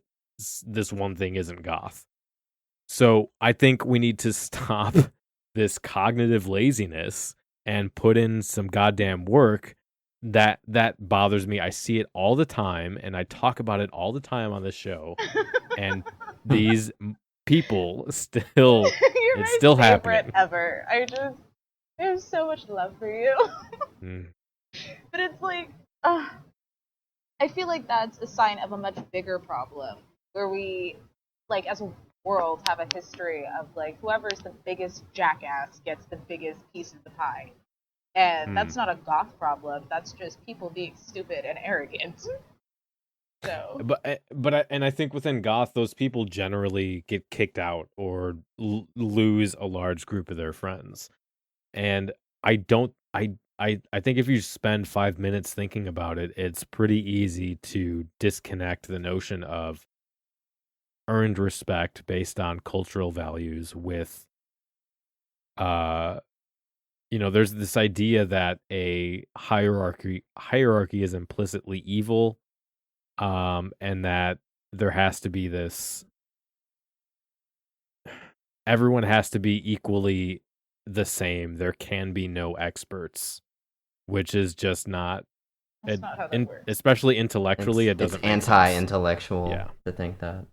this one thing isn't goth. So I think we need to stop this cognitive laziness and put in some goddamn work. That bothers me. I see it all the time, and I talk about it all the time on this show. And these people still, You're it's my still favorite happening. ever. There's so much love for you. But it's like, I feel like that's a sign of a much bigger problem, where we, like, as a world, have a history of, like, whoever's the biggest jackass gets the biggest piece of the pie. And that's not a goth problem. That's just people being stupid and arrogant. So, I think within goth, those people generally get kicked out or lose a large group of their friends. And I think if you spend 5 minutes thinking about it, it's pretty easy to disconnect the notion of earned respect based on cultural values with, there's this idea that a hierarchy is implicitly evil, and that there has to be this, everyone has to be equally the same. There can be no experts, which is just not, that's not how that works. especially intellectually, it doesn't It's make sense. anti-intellectual to think that.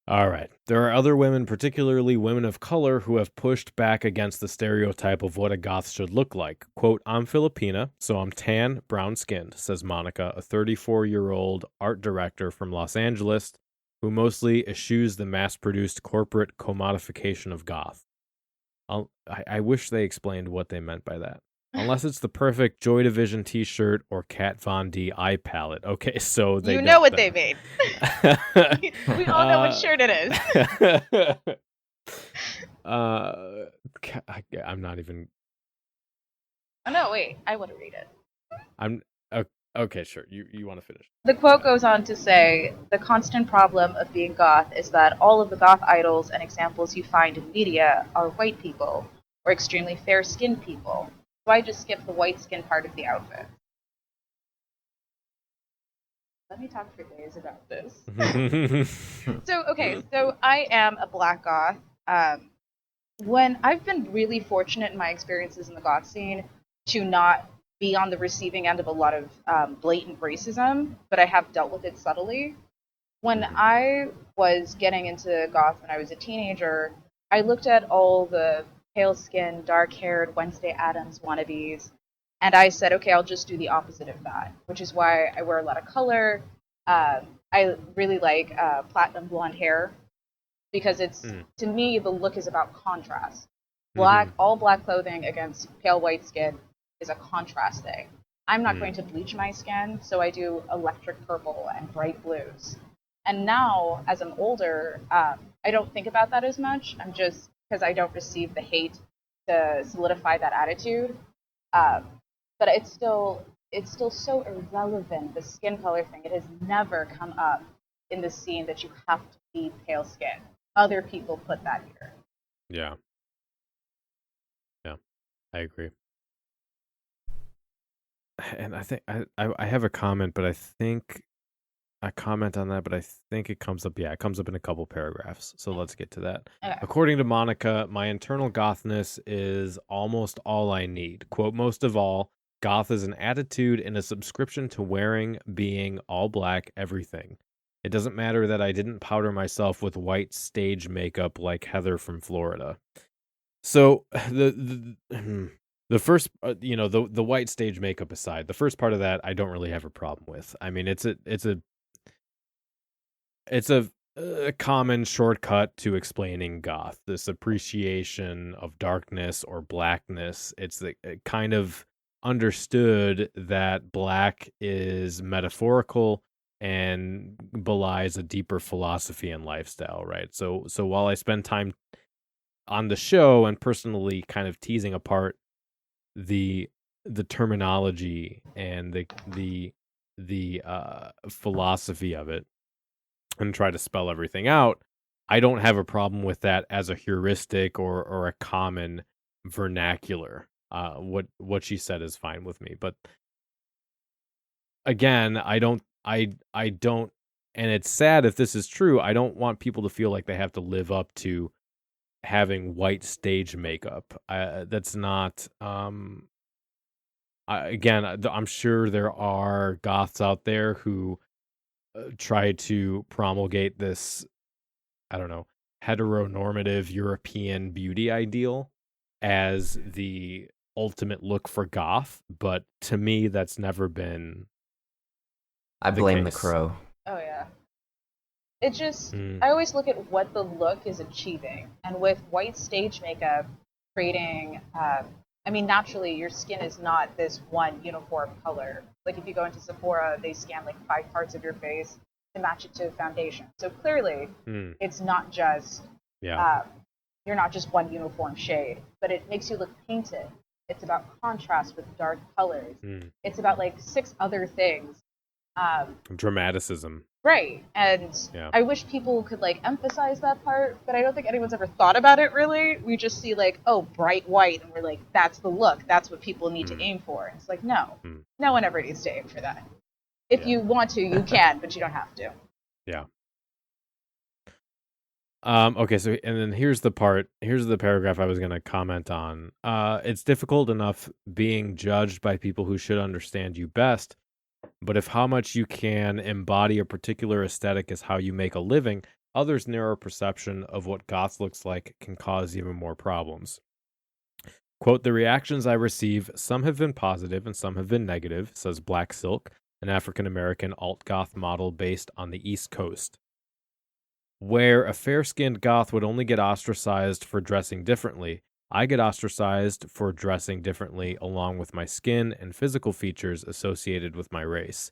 All right. There are other women, particularly women of color, who have pushed back against the stereotype of what a goth should look like. Quote, "I'm Filipina, so I'm tan, brown-skinned," says Monica, a 34-year-old art director from Los Angeles, who mostly eschews the mass-produced corporate commodification of goth. I wish they explained what they meant by that. Unless it's the perfect Joy Division t-shirt or Kat Von D eye palette. Okay, so they know what they made. We all know what shirt it is. I'm not even... Oh, no, wait. I want to read it. Okay, sure. You want to finish. The quote goes on to say, "The constant problem of being goth is that all of the goth idols and examples you find in media are white people, or extremely fair-skinned people. So I just skip the white skin part of the outfit." Let me talk for days about this. So I am a black goth. When I've been really fortunate in my experiences in the goth scene to not be on the receiving end of a lot of blatant racism, but I have dealt with it subtly. When I was getting into goth when I was a teenager, I looked at all the pale-skinned, dark-haired Wednesday Addams wannabes, and I said, okay, I'll just do the opposite of that, which is why I wear a lot of color. I really like platinum blonde hair, because it's, to me, the look is about contrast. Mhm. All black clothing against pale white skin is a contrast thing. I'm not going to bleach my skin, so I do electric purple and bright blues. And now, as I'm older, I don't think about that as much. I'm just because I don't receive the hate to solidify that attitude. Uh, but it's still so irrelevant. The skin color thing. It has never come up in the scene that you have to be pale skin. Other people put that here. Yeah. Yeah. I agree. And I think I have a comment, but I think I comment on that, but I think it comes up. Yeah, it comes up in a couple paragraphs. So let's get to that. Okay. According to Monica, my internal gothness is almost all I need. Quote, most of all, goth is an attitude and a subscription to wearing, being all black, everything. It doesn't matter that I didn't powder myself with white stage makeup like Heather from Florida. So the first, the white stage makeup aside, the first part of that I don't really have a problem with. I mean, it's a common shortcut to explaining goth. This appreciation of darkness or blackness. It's kind of understood that black is metaphorical and belies a deeper philosophy and lifestyle, right? So while I spend time on the show and personally kind of teasing apart the terminology and the philosophy of it and try to spell everything out, I don't have a problem with that as a heuristic or a common vernacular. What she said is fine with me, but again, I don't, and it's sad if this is true. I don't want people to feel like they have to live up to having white stage makeup. That's not. Again, I'm sure there are goths out there who try to promulgate this, I don't know, heteronormative European beauty ideal as the ultimate look for goth, but to me, that's never been. I the blame the case. crow. Oh yeah. It just, I always look at what the look is achieving. And with white stage makeup creating, I mean, naturally, your skin is not this one uniform color. Like if you go into Sephora, they scan like 5 parts of your face to match it to foundation. So clearly, it's not just, Yeah. you're not just one uniform shade, but it makes you look painted. It's about contrast with dark colors. It's about like 6 other things. Dramaticism. Right. And Yeah. I wish people could like emphasize that part, but I don't think anyone's ever thought about it really. We just see like, oh, bright white, and we're like, that's the look. That's what people need to aim for. And it's like, no. No one ever needs to aim for that. If you want to, you can, but you don't have to. Yeah. Okay, so and then here's the paragraph I was going to comment on. It's difficult enough being judged by people who should understand you best, but if how much you can embody a particular aesthetic is how you make a living, others' narrow perception of what goth looks like can cause even more problems. Quote, the reactions I receive, some have been positive and some have been negative, says Black Silk, an African-American alt-goth model based on the East Coast. Where a fair-skinned goth would only get ostracized for dressing differently, I get ostracized for dressing differently along with my skin and physical features associated with my race.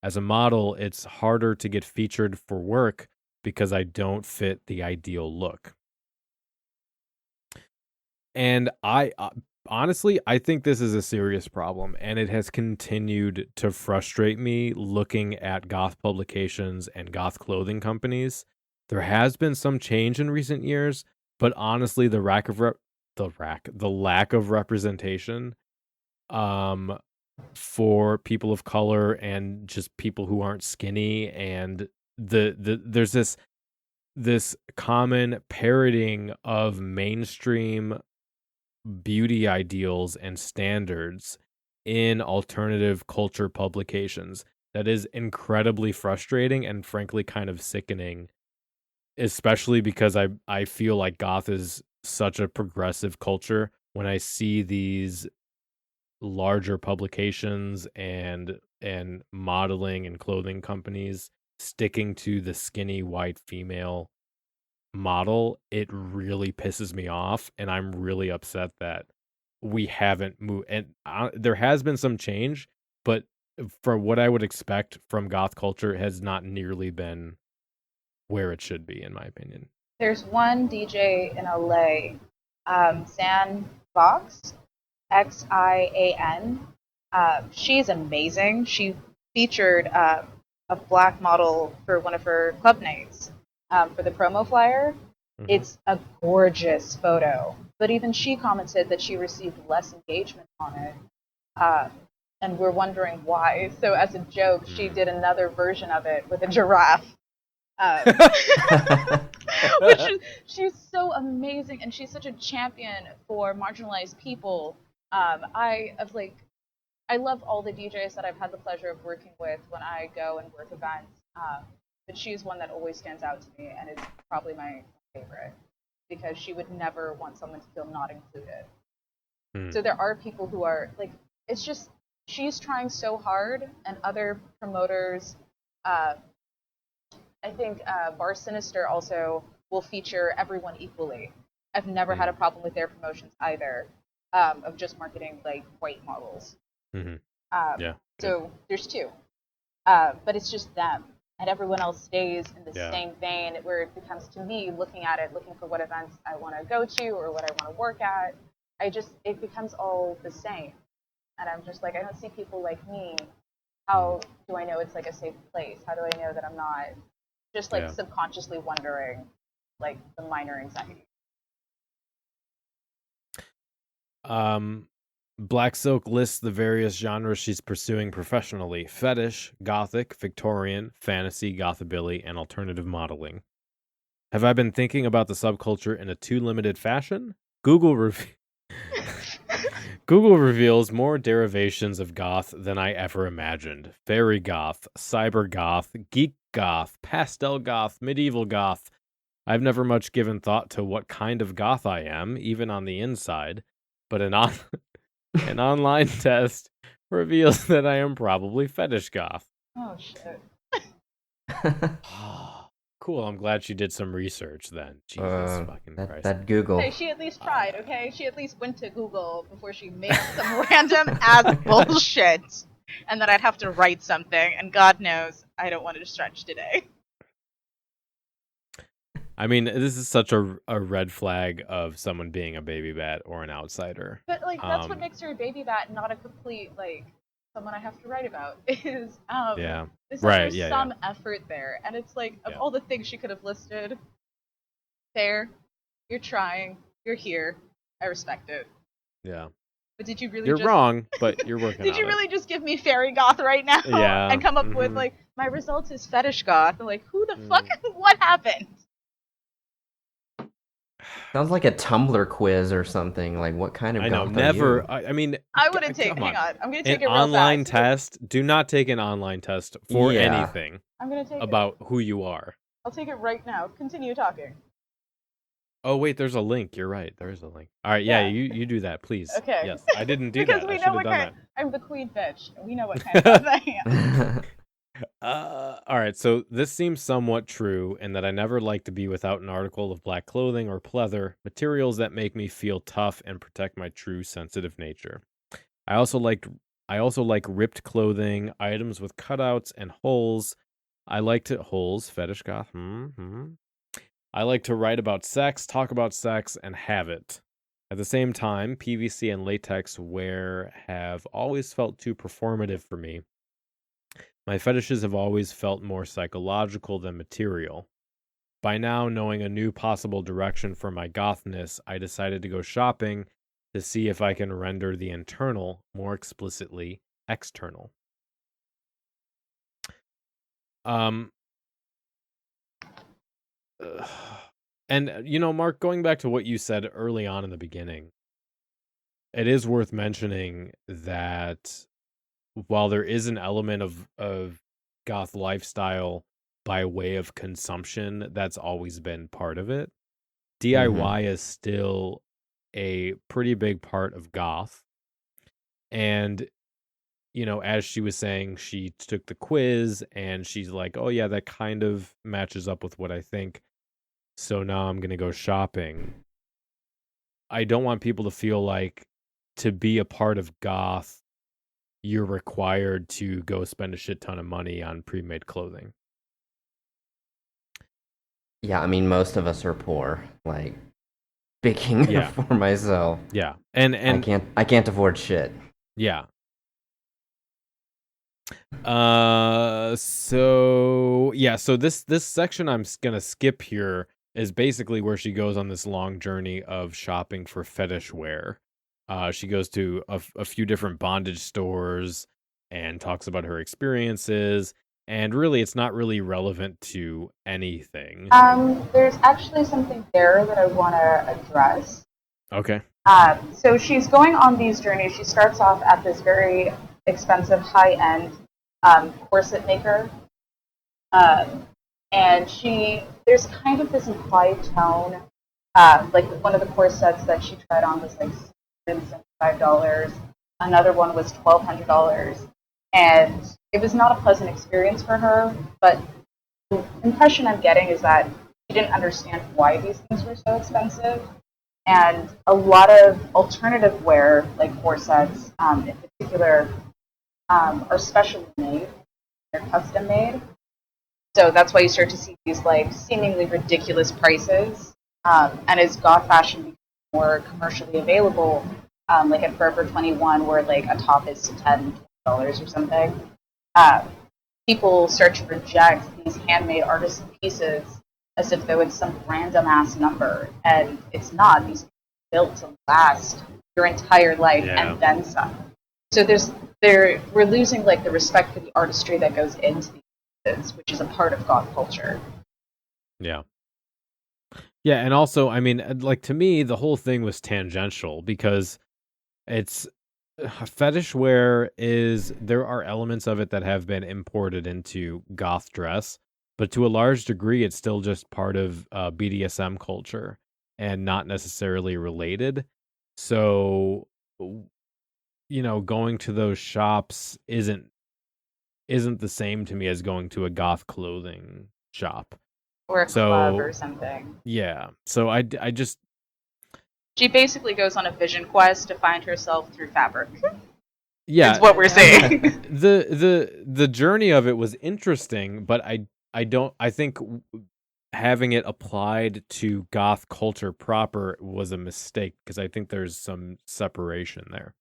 As a model, it's harder to get featured for work because I don't fit the ideal look. And I honestly, I think this is a serious problem, and it has continued to frustrate me looking at goth publications and goth clothing companies. There has been some change in recent years, but honestly, the lack of representation for people of color and just people who aren't skinny, and there's this common parroting of mainstream beauty ideals and standards in alternative culture publications that is incredibly frustrating and frankly kind of sickening, especially because I feel like goth is such a progressive culture. When I see these larger publications and modeling and clothing companies sticking to the skinny white female model, it really pisses me off, and I'm really upset that we haven't moved. And there has been some change, but for what I would expect from goth culture, it has not nearly been where it should be, in my opinion. There's one DJ in LA, Zan Vox, Xian. She's amazing. She featured a black model for one of her club nights for the promo flyer. It's a gorgeous photo, but even she commented that she received less engagement on it, and we're wondering why. So as a joke, she did another version of it with a giraffe. She's so amazing, and she's such a champion for marginalized people. I love all the DJs that I've had the pleasure of working with when I go and work events, but she's one that always stands out to me, and is probably my favorite, because she would never want someone to feel not included. So there are people who are like, it's just, she's trying so hard, and other promoters, I think Bar Sinister also will feature everyone equally. I've never had a problem with their promotions either, of just marketing like white models. Yeah. So there's two, but it's just them, and everyone else stays in the same vein, where it becomes, to me, looking at it, looking for what events I want to go to or what I want to work at. It becomes all the same, and I'm just like, I don't see people like me. How do I know it's like a safe place? How do I know that I'm not just like subconsciously wondering, like, the minor anxiety? Black Silk lists the various genres she's pursuing professionally: fetish, gothic, Victorian, fantasy, gothabilly, and alternative modeling. Have I been thinking about the subculture in a too limited fashion? Google reveals more derivations of goth than I ever imagined. Fairy goth, cyber goth, geek goth, pastel goth, medieval goth. I've never much given thought to what kind of goth I am, even on the inside, but an online test reveals that I am probably fetish goth. Oh, shit. Cool, I'm glad she did some research then. Jesus fucking Christ. That Google. Hey, she at least tried, okay? She at least went to Google before she made up some random ass bullshit. And then I'd have to write something, and God knows I don't want to stretch today. I mean, this is such a red flag of someone being a baby bat or an outsider. But, like, that's what makes her a baby bat, not a complete, like, someone I have to write about, is there's some effort there. And it's like, of all the things she could have listed, fair, you're trying, you're here, I respect it. Yeah. But did you really You're wrong, but you're working on it. Did you really just give me fairy goth right now? Yeah. And come up with, like, my result is fetish goth? I'm like, who the fuck? What happened? Sounds like a Tumblr quiz or something. Like, what kind of I know, goth never. are you? I mean, I wouldn't take. Hang on, I'm gonna take an it real online fast. test. Do not take an online test for anything. I'm gonna take about who you are. I'll take it right now. Continue talking. Oh wait, there's a link. You're right. There is a link. All right, you do that, please. Okay. Yes, I didn't do because that. we I know what kind. that. I'm the queen bitch. We know what kind of I am. All right, so this seems somewhat true in that I never like to be without an article of black clothing or pleather, materials that make me feel tough and protect my true sensitive nature. I also like ripped clothing, items with cutouts and holes. Holes, fetish goth. I like to write about sex, talk about sex, and have it. At the same time, PVC and latex wear have always felt too performative for me. My fetishes have always felt more psychological than material. By now, knowing a new possible direction for my gothness, I decided to go shopping to see if I can render the internal more explicitly external. And Mark, going back to what you said early on in the beginning, it is worth mentioning that while there is an element of goth lifestyle by way of consumption, that's always been part of it. DIY is still a pretty big part of goth. And, as she was saying, she took the quiz and she's like, oh yeah, that kind of matches up with what I think. so now I'm going to go shopping. I don't want people to feel like to be a part of goth, you're required to go spend a shit ton of money on pre-made clothing. Yeah, I mean, most of us are poor. Like, speaking Yeah. for myself, Yeah. And I can't afford shit. yeah. So this section I'm gonna skip here is basically where she goes on this long journey of shopping for fetish wear. She goes to a few different bondage stores and talks about her experiences, and really it's not really relevant to anything. There's actually something there that I want to address. Okay. So she's going on these journeys. She starts off at this very expensive, high-end corset maker, and there's kind of this implied tone. Like one of the corsets that she tried on was like $175. Another one was $1,200, and it was not a pleasant experience for her. But the impression I'm getting is that she didn't understand why these things were so expensive. And a lot of alternative wear, like corsets in particular, are specially made. They're custom made. So that's why you start to see these like seemingly ridiculous prices. And as goth fashion becomes more commercially available, like at Forever 21, where like a top is $10 or something, people start to reject these handmade artisan pieces as if though it's some random ass number, and it's not. These are built to last your entire life and then some. So we're losing like the respect for the artistry that goes into these pieces, which is a part of goth culture. Yeah. Yeah, and also, I mean, like to me, the whole thing was tangential because it's fetish wear there are elements of it that have been imported into goth dress, but to a large degree, it's still just part of BDSM culture and not necessarily related. So, going to those shops isn't the same to me as going to a goth clothing shop or a club or something. Yeah. So I just she basically goes on a vision quest to find herself through fabric. Yeah, is what we're saying. the journey of it was interesting, but I think having it applied to goth culture proper was a mistake because I think there's some separation there.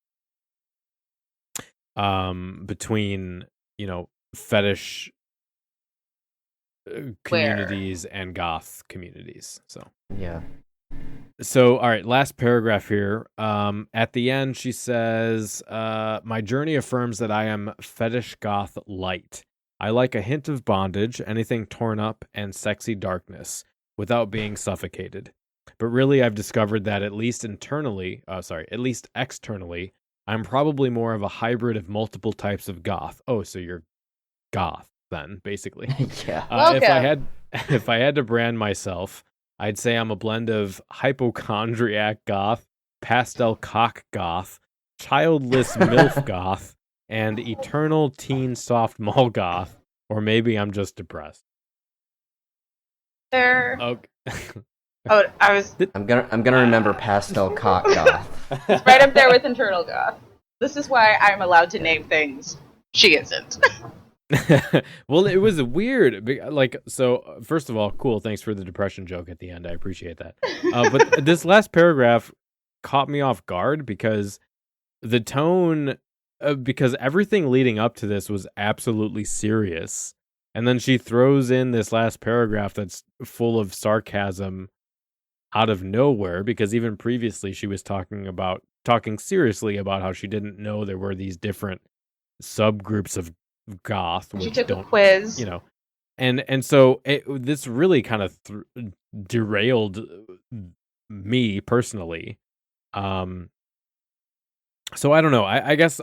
Between, fetish communities and goth communities. So yeah. So, all right, last paragraph here. At the end, she says, my journey affirms that I am fetish goth light. I like a hint of bondage, anything torn up, and sexy darkness without being suffocated. But really, I've discovered that at least externally, I'm probably more of a hybrid of multiple types of goth. Oh, so you're goth then, basically. Yeah. If I had to brand myself, I'd say I'm a blend of hypochondriac goth, pastel cock goth, childless MILF goth, and eternal teen soft mall goth. Or maybe I'm just depressed. Okay. I'm gonna remember pastel cock goth. It's right up there with internal goth. This is why I'm allowed to name things. She isn't. Well, it was weird. So first of all, cool. Thanks for the depression joke at the end. I appreciate that. But this last paragraph caught me off guard because the tone, because everything leading up to this was absolutely serious. And then she throws in this last paragraph that's full of sarcasm out of nowhere, because even previously she was talking seriously about how she didn't know there were these different subgroups of goth, which she took a quiz, and so this really kind of derailed me personally. So I don't know. I guess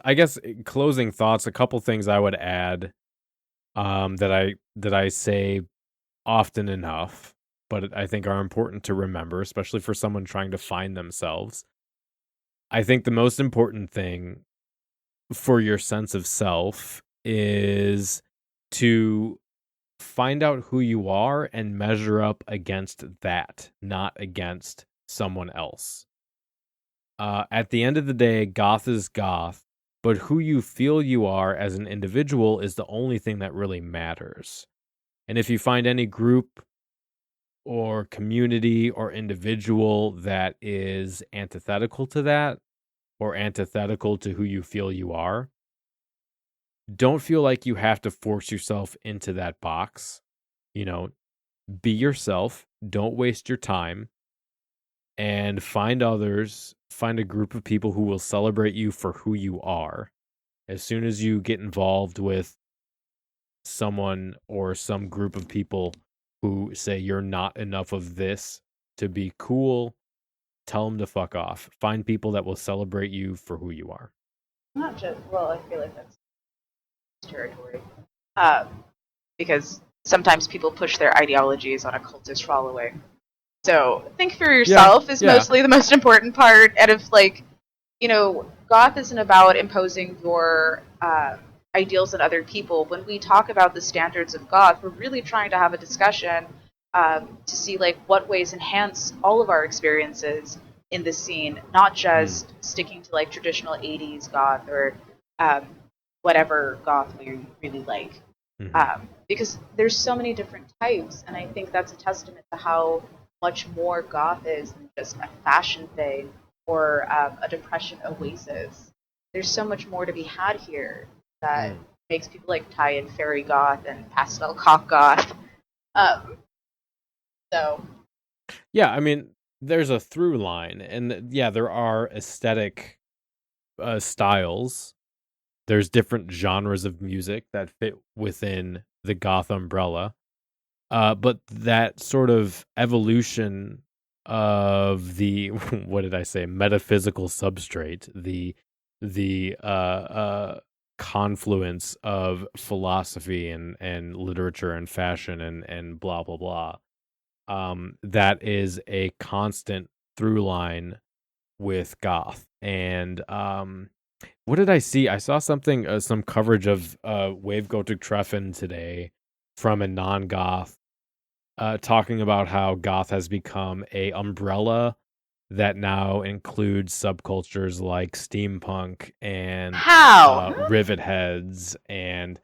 closing thoughts. A couple things I would add, that I say often enough, but I think are important to remember, especially for someone trying to find themselves. I think the most important thing for your sense of self is to find out who you are and measure up against that, not against someone else. At the end of the day, goth is goth, but who you feel you are as an individual is the only thing that really matters. And if you find any group or community or individual that is antithetical to that, or antithetical to who you feel you are, don't feel like you have to force yourself into that box. You know, be yourself, don't waste your time, and find others, find a group of people who will celebrate you for who you are. As soon as you get involved with someone or some group of people who say you're not enough of this to be cool, tell them to fuck off. Find people that will celebrate you for who you are. Not just, well, I feel like that's territory. Because sometimes people push their ideologies on a cultist following. So think for yourself is mostly the most important part. And if, like, you know, goth isn't about imposing your ideals on other people. When we talk about the standards of goth, we're really trying to have a discussion to see, like, what ways enhance all of our experiences in this scene, not just sticking to, like, traditional 80s goth or whatever goth we really like. Because there's so many different types, and I think that's a testament to how much more goth is than just a fashion thing or a depression oasis. There's so much more to be had here that makes people like tie in fairy goth and pastel cock goth. So yeah, I mean, there's a through line, and yeah, there are aesthetic styles. There's different genres of music that fit within the goth umbrella. But that sort of evolution of the what did I say? Metaphysical substrate, the confluence of philosophy and literature and fashion and blah blah blah. That is a constant through line with goth. And what did I see? I saw something, some coverage of Wave Gothic Treffen today from a non-goth, talking about how goth has become a umbrella that now includes subcultures like steampunk and rivet heads, and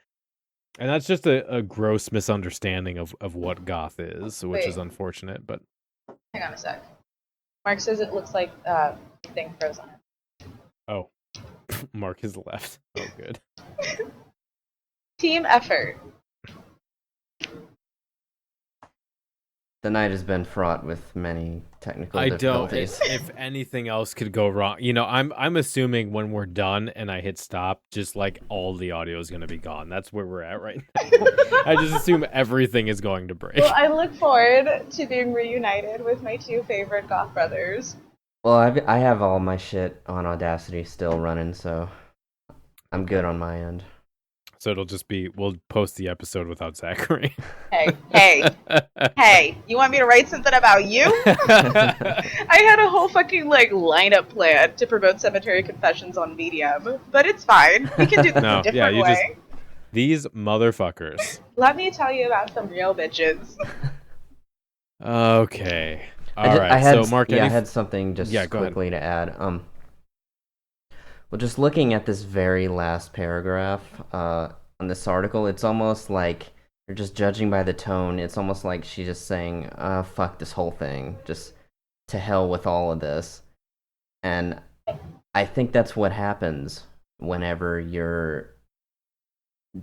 that's just a gross misunderstanding of what goth is, which is unfortunate. But hang on a sec. Mark says it looks like thing froze on it. Oh, Mark has left. Oh, good. Team effort. The night has been fraught with many technical difficulties. If anything else could go wrong, you know, I'm assuming when we're done and I hit stop, just like all the audio is going to be gone. That's where we're at right now. I just assume everything is going to break. Well, I look forward to being reunited with my two favorite goth brothers. Well, I have all my shit on Audacity still running, so I'm good on my end. So it'll just be, we'll post the episode without Zakkarii. Hey, you want me to write something about you? I had a whole fucking, like, lineup plan to promote Cemetery Confessions on Medium, but it's fine. We can do this a different way. These motherfuckers. Let me tell you about some real bitches. Okay. All right. So, Mark, I had something just quickly to add. Well, just looking at this very last paragraph on this article, it's almost like you're just judging by the tone. It's almost like she's just saying, fuck this whole thing. Just to hell with all of this. And I think that's what happens whenever you're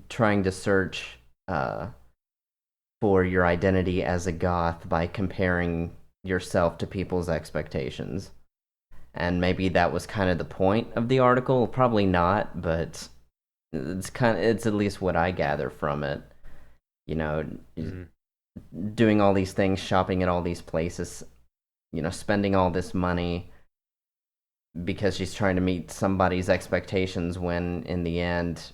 trying to search for your identity as a goth by comparing yourself to people's expectations. And maybe that was kind of the point of the article. Probably not, but it's at least what I gather from it. You know, doing all these things, shopping at all these places, you know, spending all this money because she's trying to meet somebody's expectations when in the end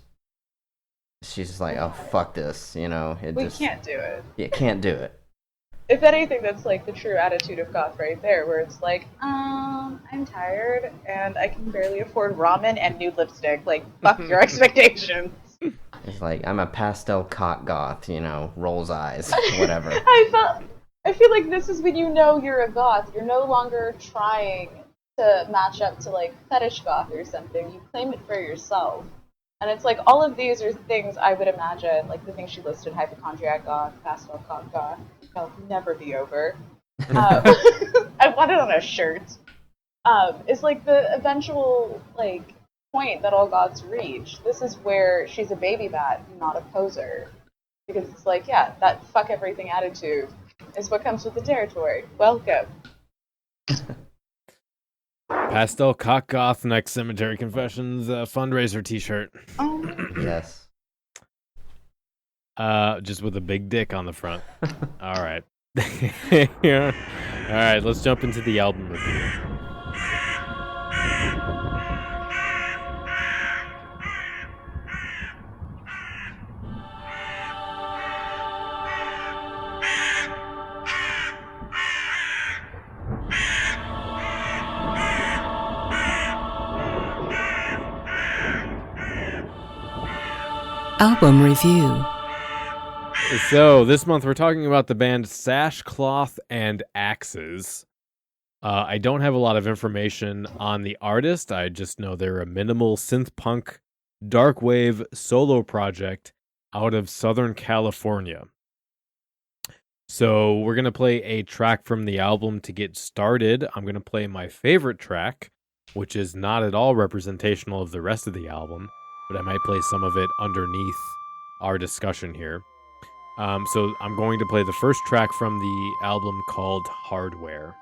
she's just like, oh, fuck this, you know. We can't do it. You can't do it. If anything, that's like the true attitude of goth right there, where it's like, I'm tired and I can barely afford ramen and nude lipstick. Like, fuck your expectations. It's like, I'm a pastel cock goth, rolls eyes, whatever. I feel like this is when you know you're a goth. You're no longer trying to match up to like fetish goth or something. You claim it for yourself. And it's like all of these are things I would imagine, like the things she listed, hypochondriac goth, pastel cock goth. I'll never be over. I want it on a shirt. Is like the eventual like point that all goths reach. This is where she's a baby bat, not a poser. Because it's like, yeah, that fuck everything attitude is what comes with the territory. Welcome. Pastel Cock Goth next Cemetery Confessions fundraiser t-shirt. Yes. Just with a big dick on the front. All right. Yeah. All right, let's jump into the album review. Album review. So this month we're talking about the band Sashcloth and Ashes. I don't have a lot of information on the artist. I just know they're a minimal synth punk, dark wave solo project out of Southern California. So we're going to play a track from the album to get started. I'm going to play my favorite track, which is not at all representational of the rest of the album, but I might play some of it underneath our discussion here. So I'm going to play the first track from the album called Hardware.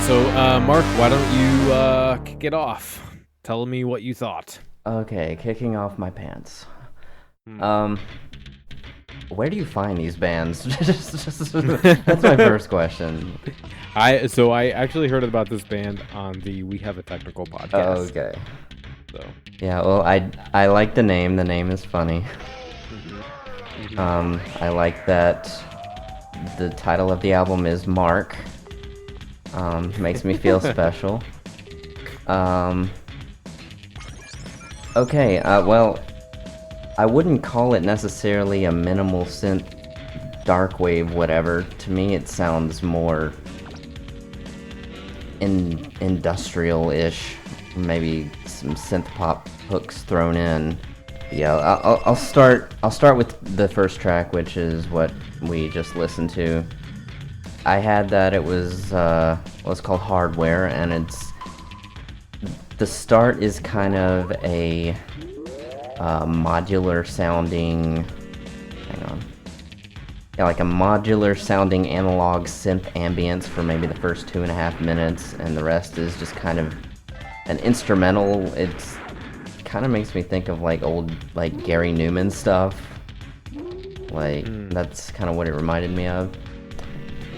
So Mark, why don't you kick it off? Tell me what you thought. Okay, kicking off my pants. Where do you find these bands? That's my first question. I actually heard about this band on the We Have a Technical podcast. Oh, okay. So yeah, well, I like the name. The name is funny. I like that the title of the album is M.A.R.K. Makes me feel special. Okay, well, I wouldn't call it necessarily a minimal synth, dark wave, whatever. To me, it sounds more industrial-ish. Maybe some synth pop hooks thrown in. Yeah, I'll start with the first track, which is what we just listened to. I had that. It was what's called Hardware, and the start is kind of a modular sounding. Hang on. Yeah, like a modular sounding analog synth ambience for maybe the first 2.5 minutes, and the rest is just kind of an instrumental. It's kind of makes me think of like old like Gary Newman stuff. Like that's kind of what it reminded me of.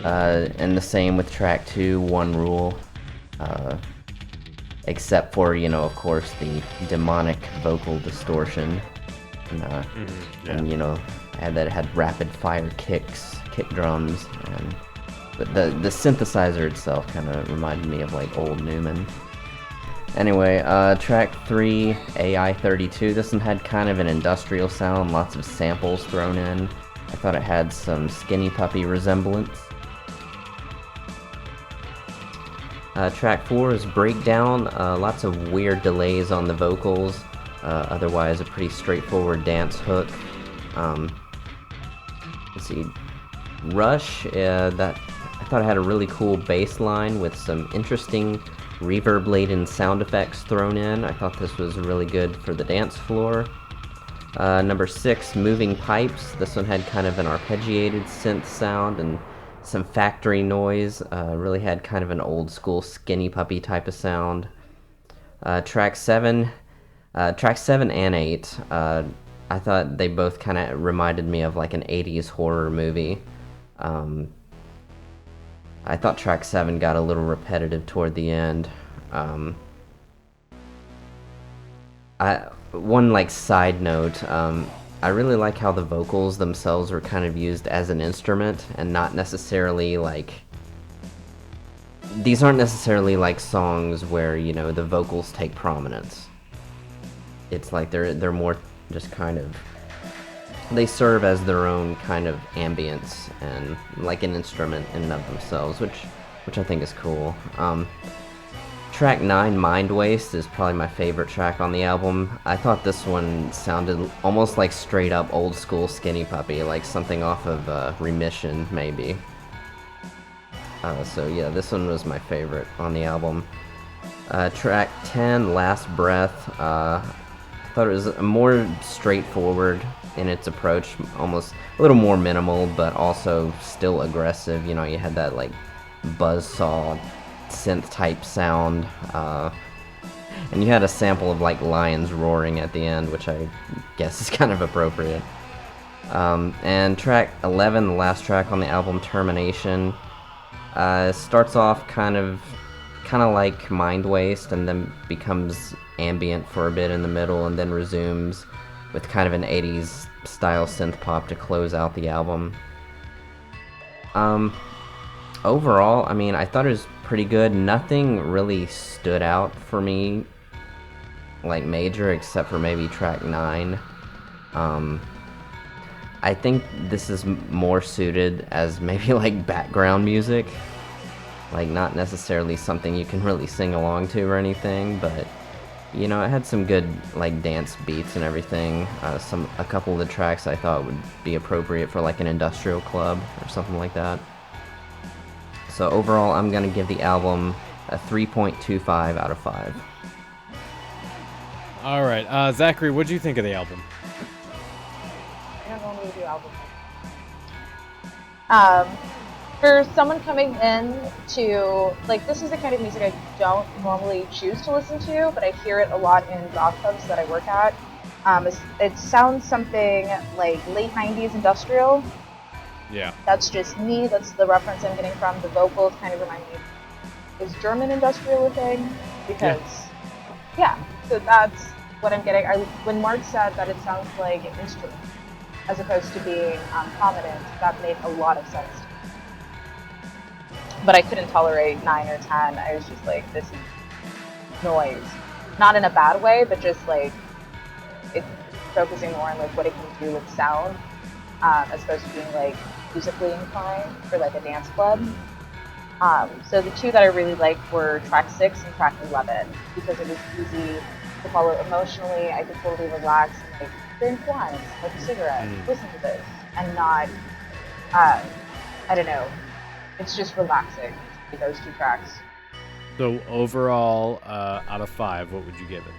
And the same with track 2, One Rule. Except for, of course, the demonic vocal distortion. And it had rapid fire kick drums. But the synthesizer itself kind of reminded me of like old Newman. Anyway, track 3, AI-32. This one had kind of an industrial sound, lots of samples thrown in. I thought it had some Skinny Puppy resemblance. Track 4 is Breakdown. Lots of weird delays on the vocals. Otherwise, a pretty straightforward dance hook. Let's see. Rush. I thought it had a really cool bass line with some interesting reverb-laden sound effects thrown in. I thought this was really good for the dance floor. Number 6, Moving Pipes. This one had kind of an arpeggiated synth sound and some factory noise. Really had kind of an old school Skinny Puppy type of sound. Track 7 and 8, I thought they both kind of reminded me of like an 80s horror movie. I thought track 7 got a little repetitive toward the end. One like side note, I really like how the vocals themselves were kind of used as an instrument and not necessarily like... These aren't necessarily like songs where, the vocals take prominence. It's like they're more just kind of... They serve as their own kind of ambience and like an instrument in and of themselves, which I think is cool. Track 9, Mind Waste, is probably my favorite track on the album. I thought this one sounded almost like straight up old school Skinny Puppy, like something off of Remission, maybe. So yeah, this one was my favorite on the album. Track 10, Last Breath, I thought it was more straightforward in its approach, almost a little more minimal, but also still aggressive. You had that like buzzsaw synth type sound, and you had a sample of like lions roaring at the end, which I guess is kind of appropriate. And track 11, the last track on the album, Termination, starts off kind of like Mind Waste, and then becomes ambient for a bit in the middle, and then resumes with kind of an 80s style synth pop to close out the album. Overall, I thought it was pretty good. Nothing really stood out for me like major, except for maybe track 9. I think this is more suited as maybe like background music, like not necessarily something you can really sing along to or anything, but it had some good like dance beats and everything. A couple of the tracks I thought would be appropriate for like an industrial club or something like that. So overall, I'm gonna give the album a 3.25 out of 5. All right, Zakkarii, what do you think of the album? I don't normally do albums. For someone coming in to, like, this is the kind of music I don't normally choose to listen to, but I hear it a lot in goth clubs that I work at. It sounds something like late 90s industrial. Yeah. That's just me. That's the reference I'm getting from. The vocals kind of remind me, is German industrial a thing? Because, yeah, so that's what I'm getting. When Mark said that it sounds like an instrument as opposed to being prominent, that made a lot of sense to me. But I couldn't tolerate 9 or 10. I was just like, this is noise. Not in a bad way, but just like, it's focusing more on like what it can do with sound, as opposed to being like musically inclined for like a dance club. So the two that I really liked were track 6 and track 11, because it was easy to follow emotionally. I could totally relax and like drink wine, smoke a cigarette, listen to this, and not, I don't know, it's just relaxing, those two tracks. So overall, out of 5, what would you give it?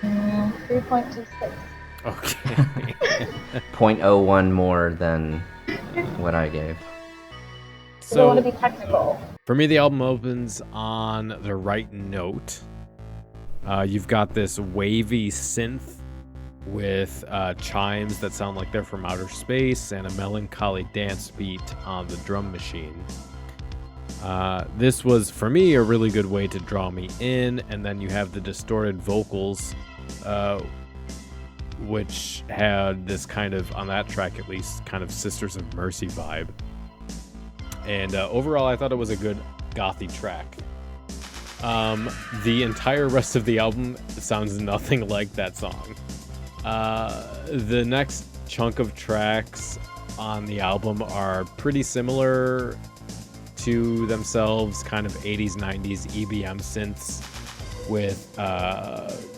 3.26. Okay. 0.01 more than what I gave. I don't want to be technical. For me, the album opens on the right note. You've got this wavy synth with chimes that sound like they're from outer space and a melancholy dance beat on the drum machine. This was, for me, a really good way to draw me in, and then you have the distorted vocals, which had this kind of, on that track at least, kind of Sisters of Mercy vibe. And overall, I thought it was a good gothy track. The entire rest of the album sounds nothing like that song. The next chunk of tracks on the album are pretty similar to themselves, kind of 80s, 90s EBM synths with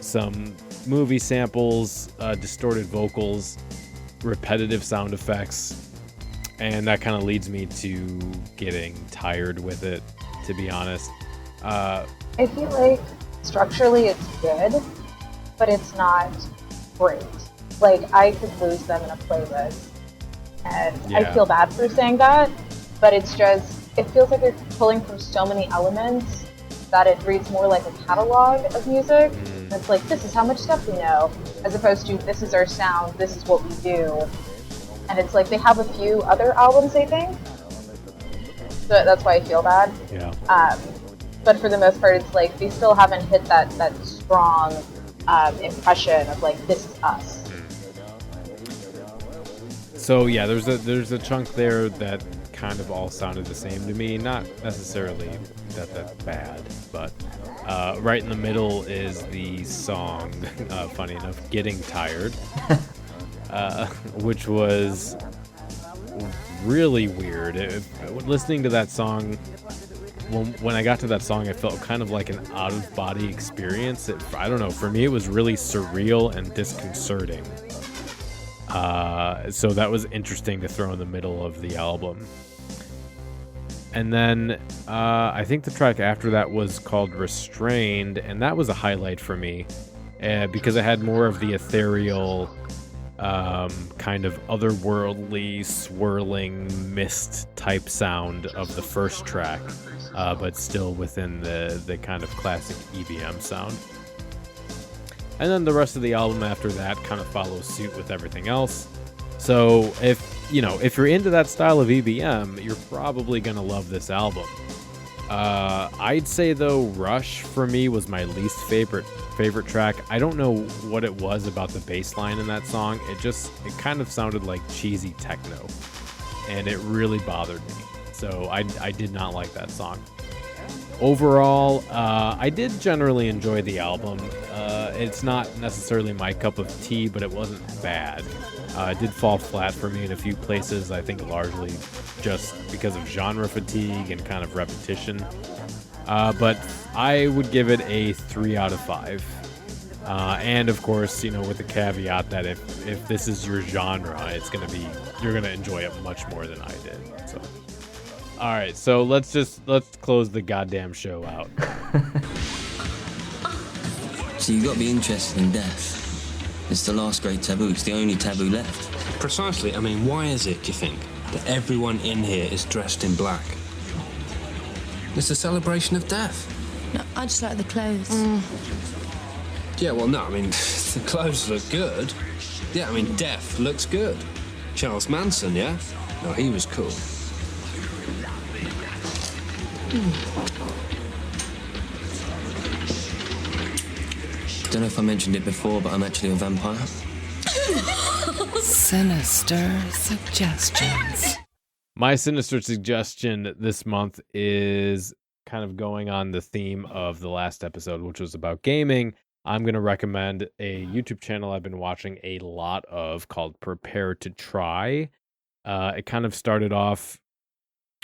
some movie samples, distorted vocals, repetitive sound effects, and that kind of leads me to getting tired with it, to be honest. I feel like structurally it's good, but it's not great. Like, I could lose them in a playlist, and I feel bad for saying that, but it's just, it feels like they're pulling from so many elements that it reads more like a catalog of music. It's like, this is how much stuff we know, as opposed to, this is our sound, this is what we do. And it's like, they have a few other albums, I think, so that's why I feel bad. Yeah. But for the most part, it's like, they still haven't hit that strong impression of like, this is us. So yeah, there's a chunk there that kind of all sounded the same to me. Not necessarily that bad, but right in the middle is the song, funny enough, Getting Tired, which was really weird. Listening to that song, when I got to that song, it felt kind of like an out-of-body experience. I don't know, for me it was really surreal and disconcerting. So that was interesting to throw in the middle of the album. And then I think the track after that was called Restrained, and that was a highlight for me because it had more of the ethereal, kind of otherworldly, swirling mist type sound of the first track, but still within the kind of classic EBM sound. And then the rest of the album after that kind of follows suit with everything else. So if you're into that style of EBM, you're probably going to love this album. I'd say, though, Rush for me was my least favorite track. I don't know what it was about the bass line in that song. It kind of sounded like cheesy techno, and it really bothered me. So I did not like that song. Overall, I did generally enjoy the album. It's not necessarily my cup of tea, but it wasn't bad. It did fall flat for me in a few places, I think largely just because of genre fatigue and kind of repetition. But I would give it a 3 out of 5. And of course, with the caveat that if this is your genre, you're gonna enjoy it much more than I did. So, all right, so let's close the goddamn show out. So you've got to be interested in death. It's the last great taboo. It's the only taboo left. Precisely. I mean, why is it, do you think? that everyone in here is dressed in black? It's a celebration of death. No, I just like the clothes. Yeah, well, no, I mean, the clothes look good. Yeah, I mean, death looks good. Charles Manson, yeah? No, he was cool. Don't know if I mentioned it before, but I'm actually a vampire. Sinister Suggestions. My sinister suggestion this month is kind of going on the theme of the last episode, which was about gaming. I'm going to recommend a YouTube channel I've been watching a lot of called Prepare to Try. It kind of started off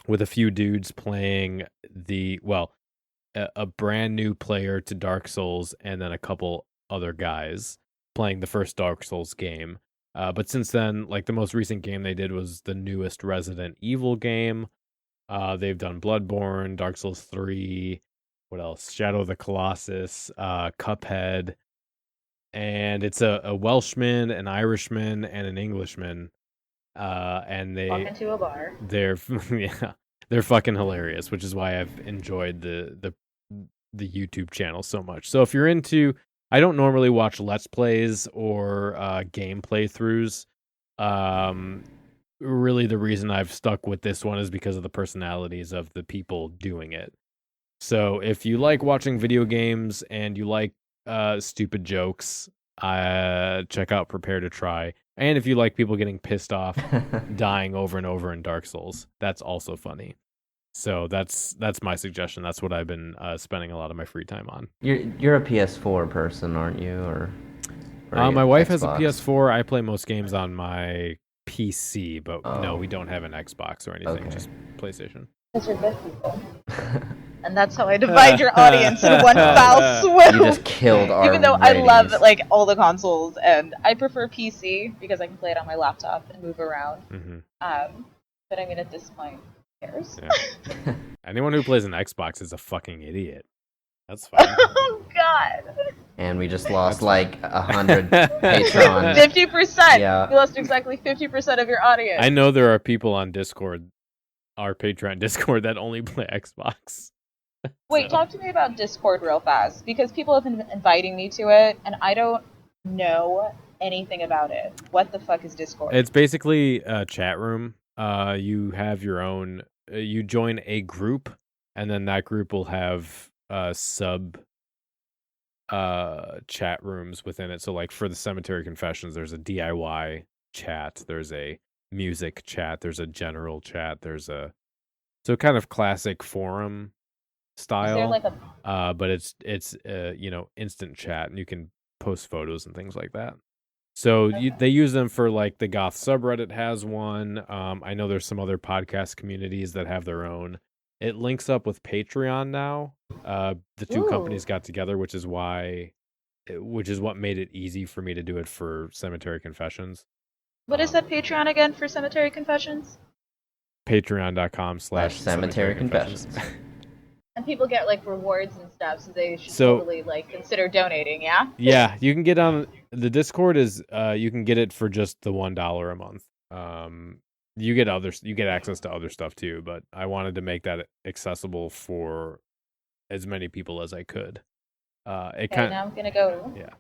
with a few dudes playing a brand new player to Dark Souls and then a couple other guys playing the first Dark Souls game. But since then, like the most recent game they did was the newest Resident Evil game. They've done Bloodborne, Dark Souls 3, what else? Shadow of the Colossus, Cuphead. And it's a Welshman, an Irishman, and an Englishman. And Walk into a bar. they're they're fucking hilarious, which is why I've enjoyed the YouTube channel so much. So if you're into, I don't normally watch Let's Plays or game playthroughs. Really the reason I've stuck with this one is because of the personalities of the people doing it. So if you like watching video games and you like stupid jokes, check out Prepare to Try. And if you like people getting pissed off, dying over and over in Dark Souls, that's also funny. So that's my suggestion. That's what I've been spending a lot of my free time on. You're a PS4 person, aren't you? Or my wife has a Xbox? PS4. I play most games on my PC, but no, we don't have an Xbox or anything. Okay. Just PlayStation. Because you're good people. And that's how I divide your audience in one foul swoop. You just killed our Even though I ratings. love like all the consoles, and I prefer PC because I can play it on my laptop and move around. Mm-hmm. But I mean, at this point, who cares? Yeah. Anyone who plays an Xbox is a fucking idiot. That's fine. Oh God! And we just lost like 100 Patreon. 50%. Yeah. You lost exactly 50% of your audience. I know there are people on Discord, our Patreon Discord, that only play Xbox. Wait, So- talk to me about Discord real fast, because people have been inviting me to it, and I don't know anything about it. What the fuck is Discord? It's basically a chat room. You have your own. You join a group, and then that group will have sub chat rooms within it. So, like for the Cemetery Confessions, there's a DIY chat. There's a music chat. There's a general chat. There's a kind of classic forum style. Is there like a But it's instant chat, and you can post photos and things like that. So they use them for like the goth subreddit has one. I know there's some other podcast communities that have their own. It links up with Patreon now. The two companies got together, which is what made it easy for me to do it for Cemetery Confessions. what is that Patreon again for Cemetery Confessions? Patreon.com/Cemetery Confessions. And people get like rewards and stuff, so they should So- totally like consider donating. Yeah. Yeah, you can get on the Discord. You can get it for just the $1 a month. You get access to other stuff too, but I wanted to make that accessible for as many people as I could. Okay, now I'm gonna go. Yeah.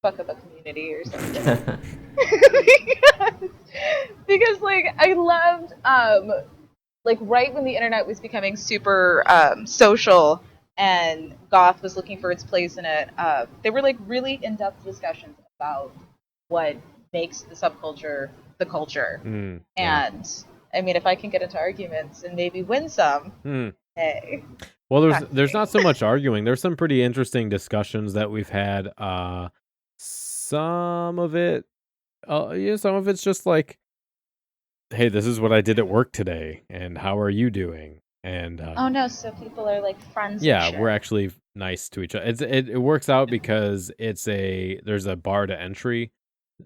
Fuck up a community or something. because like I loved like right when the internet was becoming super social and goth was looking for its place in it, they were like really in-depth discussions about what makes the subculture the culture. And I mean, if I can get into arguments and maybe win some, hey. Well, there's not so much arguing. There's some pretty interesting discussions that we've had. Some of it's just like, hey, this is what I did at work today, and how are you doing? And Oh no, so people are like friends. yeah, and shit. we're actually nice to each other. It works out because there's a bar to entry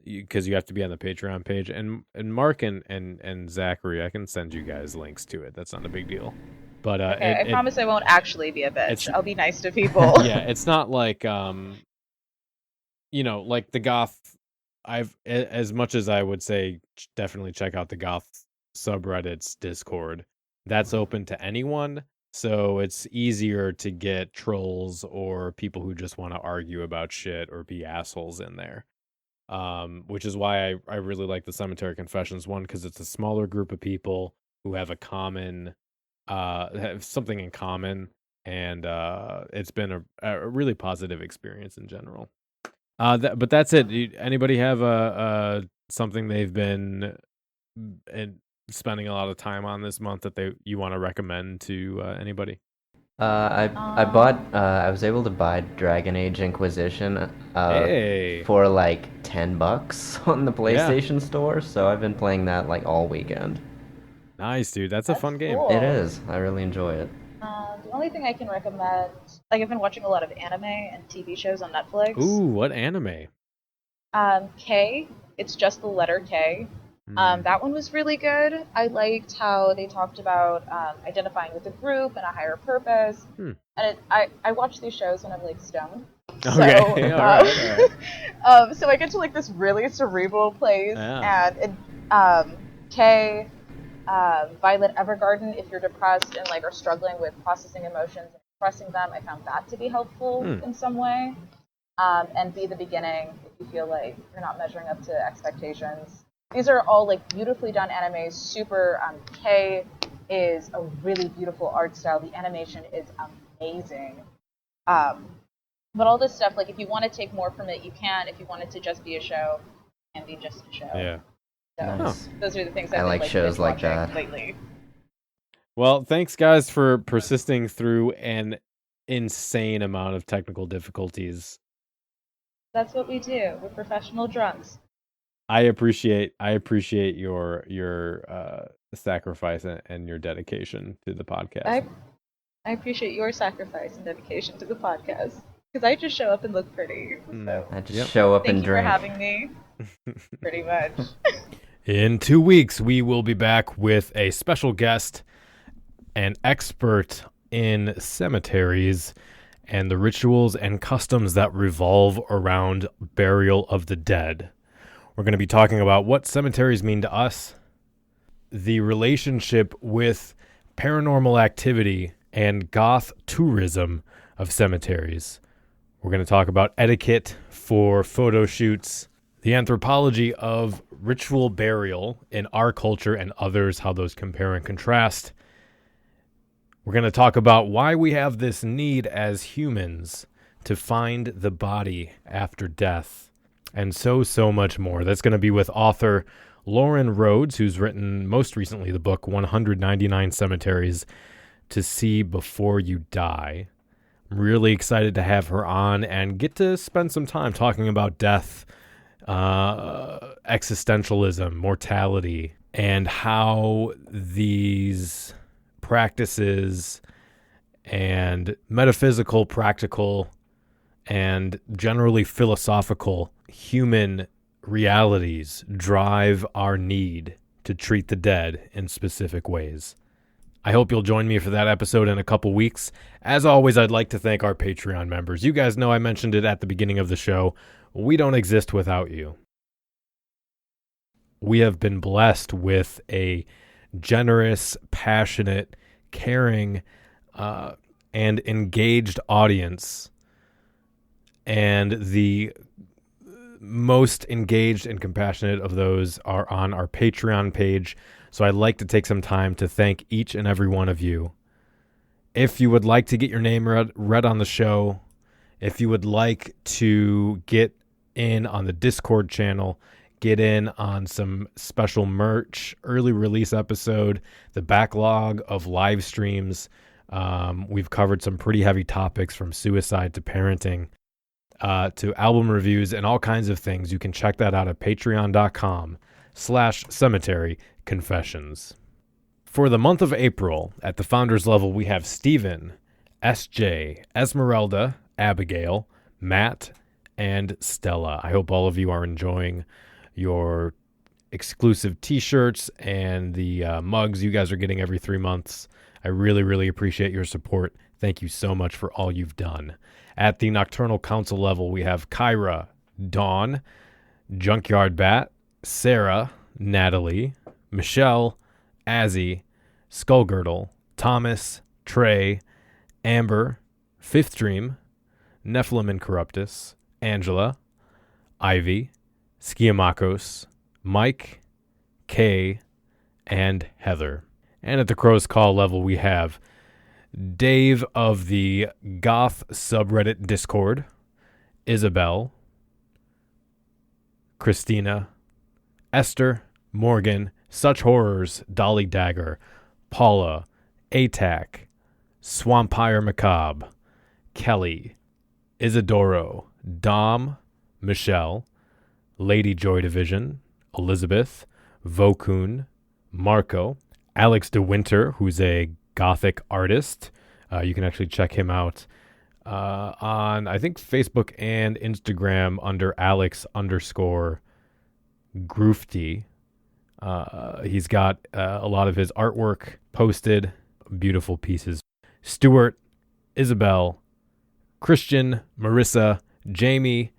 because you have to be on the Patreon page, and M.A.R.K and Zakkarii, I can send you guys links to it. That's not a big deal. But Okay, I promise I won't actually be a bitch. I'll be nice to people. yeah, it's not like like the goth. As much as I would say definitely check out the goth subreddit's Discord. That's open to anyone, so it's easier to get trolls or people who just want to argue about shit or be assholes in there. Which is why I really like the Cemetery Confessions one, because it's a smaller group of people who have have something in common, and it's been a really positive experience in general. But that's it. Anybody have something they've been spending a lot of time on this month that you want to recommend to anybody? I was able to buy Dragon Age Inquisition for like $10 on the PlayStation Store, so I've been playing that like all weekend. Nice, dude. That's a fun game. cool. It is. I really enjoy it. The only thing I can recommend, like I've been watching a lot of anime and TV shows on Netflix. Ooh, what anime? K. It's just the letter K. That one was really good. I liked how they talked about identifying with a group and a higher purpose. And I watch these shows when I'm like stoned. Okay, So, all right. So I get to like this really cerebral place, Yeah. and K. Violet Evergarden, if you're depressed and like are struggling with processing emotions and expressing them, I found that to be helpful in some way. And Be the Beginning, if you feel like you're not measuring up to expectations. These are all like beautifully done animes. Super. K is a really beautiful art style. The animation is amazing. But all this stuff, like if you want to take more from it, you can. If you want it to just be a show, it can be just a show. Yeah. So Nice. those are the things I I've like been, shows been like watching that. lately. Well, thanks guys for persisting through an insane amount of technical difficulties. That's what we do. We're professional drunks. I appreciate your sacrifice and your dedication to the podcast. I appreciate your sacrifice and dedication to the podcast because I just show up and look pretty. So I just show up thank and you for drink. having me. Pretty much. In 2 weeks, we will be back with a special guest, an expert in cemeteries and the rituals and customs that revolve around burial of the dead. We're going to be talking about what cemeteries mean to us, the relationship with paranormal activity and goth tourism of cemeteries. We're going to talk about etiquette for photo shoots, the anthropology of ritual burial in our culture and others, how those compare and contrast. We're going to talk about why we have this need as humans to find the body after death, and so much more. That's going to be with author Lauren Rhodes, who's written most recently the book 199 Cemeteries to See Before You Die. I'm really excited to have her on and get to spend some time talking about death, existentialism, mortality, and how these practices and metaphysical, practical, and generally philosophical human realities drive our need to treat the dead in specific ways. I hope you'll join me for that episode in a couple weeks. As always, I'd like to thank our Patreon members. You guys know I mentioned it at the beginning of the show. We don't exist without you. We have been blessed with a generous, passionate, caring, and engaged audience. And the most engaged and compassionate of those are on our Patreon page. So I'd like to take some time to thank each and every one of you. If you would like to get your name read on the show, if you would like to get in on the Discord channel, get in on some special merch, early release episode, the backlog of live streams. We've covered some pretty heavy topics from suicide to parenting, to album reviews and all kinds of things. You can check that out at patreon.com/cemetery confessions. For the month of April, at the founders level, we have Steven, SJ, Esmeralda, Abigail, Matt, and Stella. I hope all of you are enjoying your exclusive t-shirts and the mugs you guys are getting every 3 months. I really, really appreciate your support. Thank you so much for all you've done. At the Nocturnal Council level, we have Kyra, Dawn, Junkyard Bat, Sarah, Natalie, Michelle, Azzy, Skullgirdle, Thomas, Trey, Amber, Fifth Dream, Nephilim Incorruptus, Angela, Ivy, Skiamakos, Mike, Kay, and Heather. And at the Crow's Call level, we have Dave of the Goth subreddit Discord, Isabel, Christina, Esther, Morgan, Such Horrors, Dolly Dagger, Paula, Atac, Swampire Macabre, Kelly, Isidoro, Dom, Michelle, Lady Joy Division, Elizabeth, Vokun, Marco, Alex DeWinter, who's a Gothic artist. You can actually check him out on, I think, Facebook and Instagram under Alex_Groofty. He's got a lot of his artwork posted, beautiful pieces. Stuart, Isabel, Christian, Marissa, Jamie,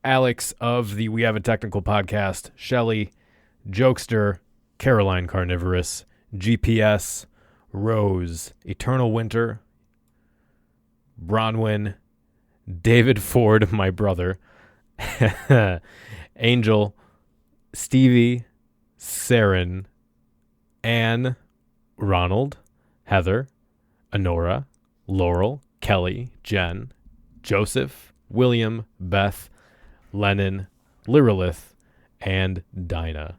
Alex of the We Have a Technical podcast, Shelley, Jokester, Caroline Carnivorous, GPS, Rose, Eternal Winter, Bronwyn, David Ford, my brother, Angel, Stevie, Saren, Anne, Ronald, Heather, Honora, Laurel, Kelly, Jen, Joseph, William, Beth, Lennon, Lyrillith, and Dinah.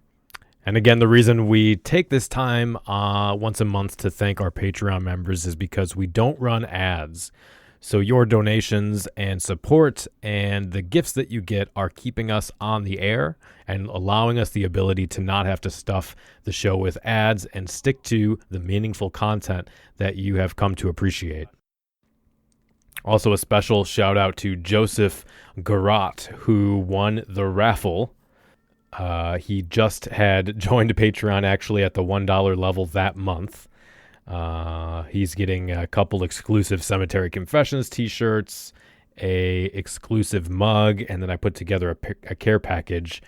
And again, the reason we take this time once a month to thank our Patreon members is because we don't run ads. So your donations and support and the gifts that you get are keeping us on the air and allowing us the ability to not have to stuff the show with ads and stick to the meaningful content that you have come to appreciate. Also, a special shout out to Joseph Garot, who won the raffle. He just had joined Patreon actually at the $1 level that month. He's getting a couple exclusive Cemetery Confessions t-shirts, a exclusive mug, and then I put together a care package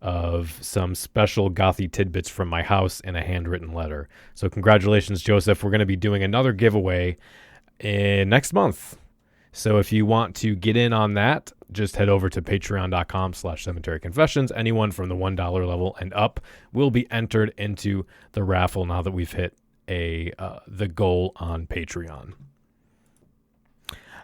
of some special gothy tidbits from my house and a handwritten letter. So congratulations, Joseph. We're going to be doing another giveaway next month. So if you want to get in on that, just head over to patreon.com/Cemetery Confessions. Anyone from the $1 level and up will be entered into the raffle now that we've hit the goal on Patreon.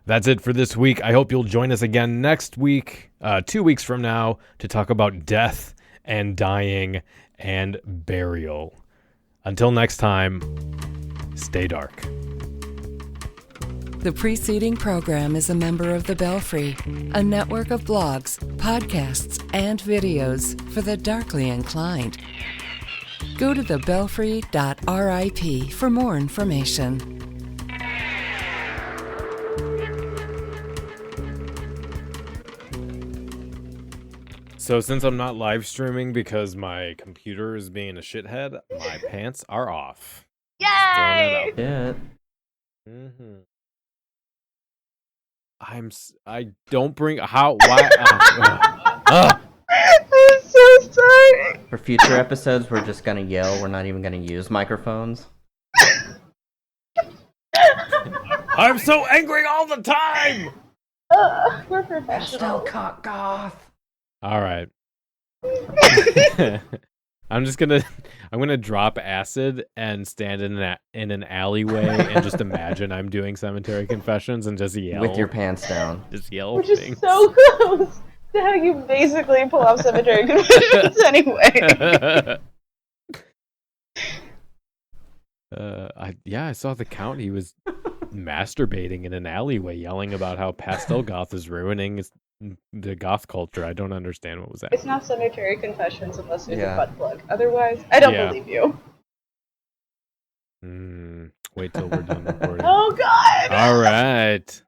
That's it for this week. I hope you'll join us again next week, 2 weeks from now, to talk about death and dying and burial. Until next time, stay dark. The preceding program is a member of The Belfry, a network of blogs, podcasts, and videos for the darkly inclined. Go to thebelfry.rip for more information. So since I'm not live streaming because my computer is being a shithead, my pants are off. Yay! Yeah. Mm-hmm. I don't bring why I'm so sorry. For future episodes, we're just gonna yell. We're not even gonna use microphones. I'm so angry all the time. We're professional. Cock goth. All right. I'm gonna drop acid and stand in an alleyway and just imagine I'm doing Cemetery Confessions and just yell With your pants down. Just yell Which things. is so close to how you basically pull off Cemetery Confessions anyway. I saw the count. He was masturbating in an alleyway, yelling about how pastel goth is ruining the goth culture. I don't understand what was that. It's not Cemetery Confessions unless there's a butt plug. Otherwise, I don't believe you. Wait till we're done recording. Oh God! All right.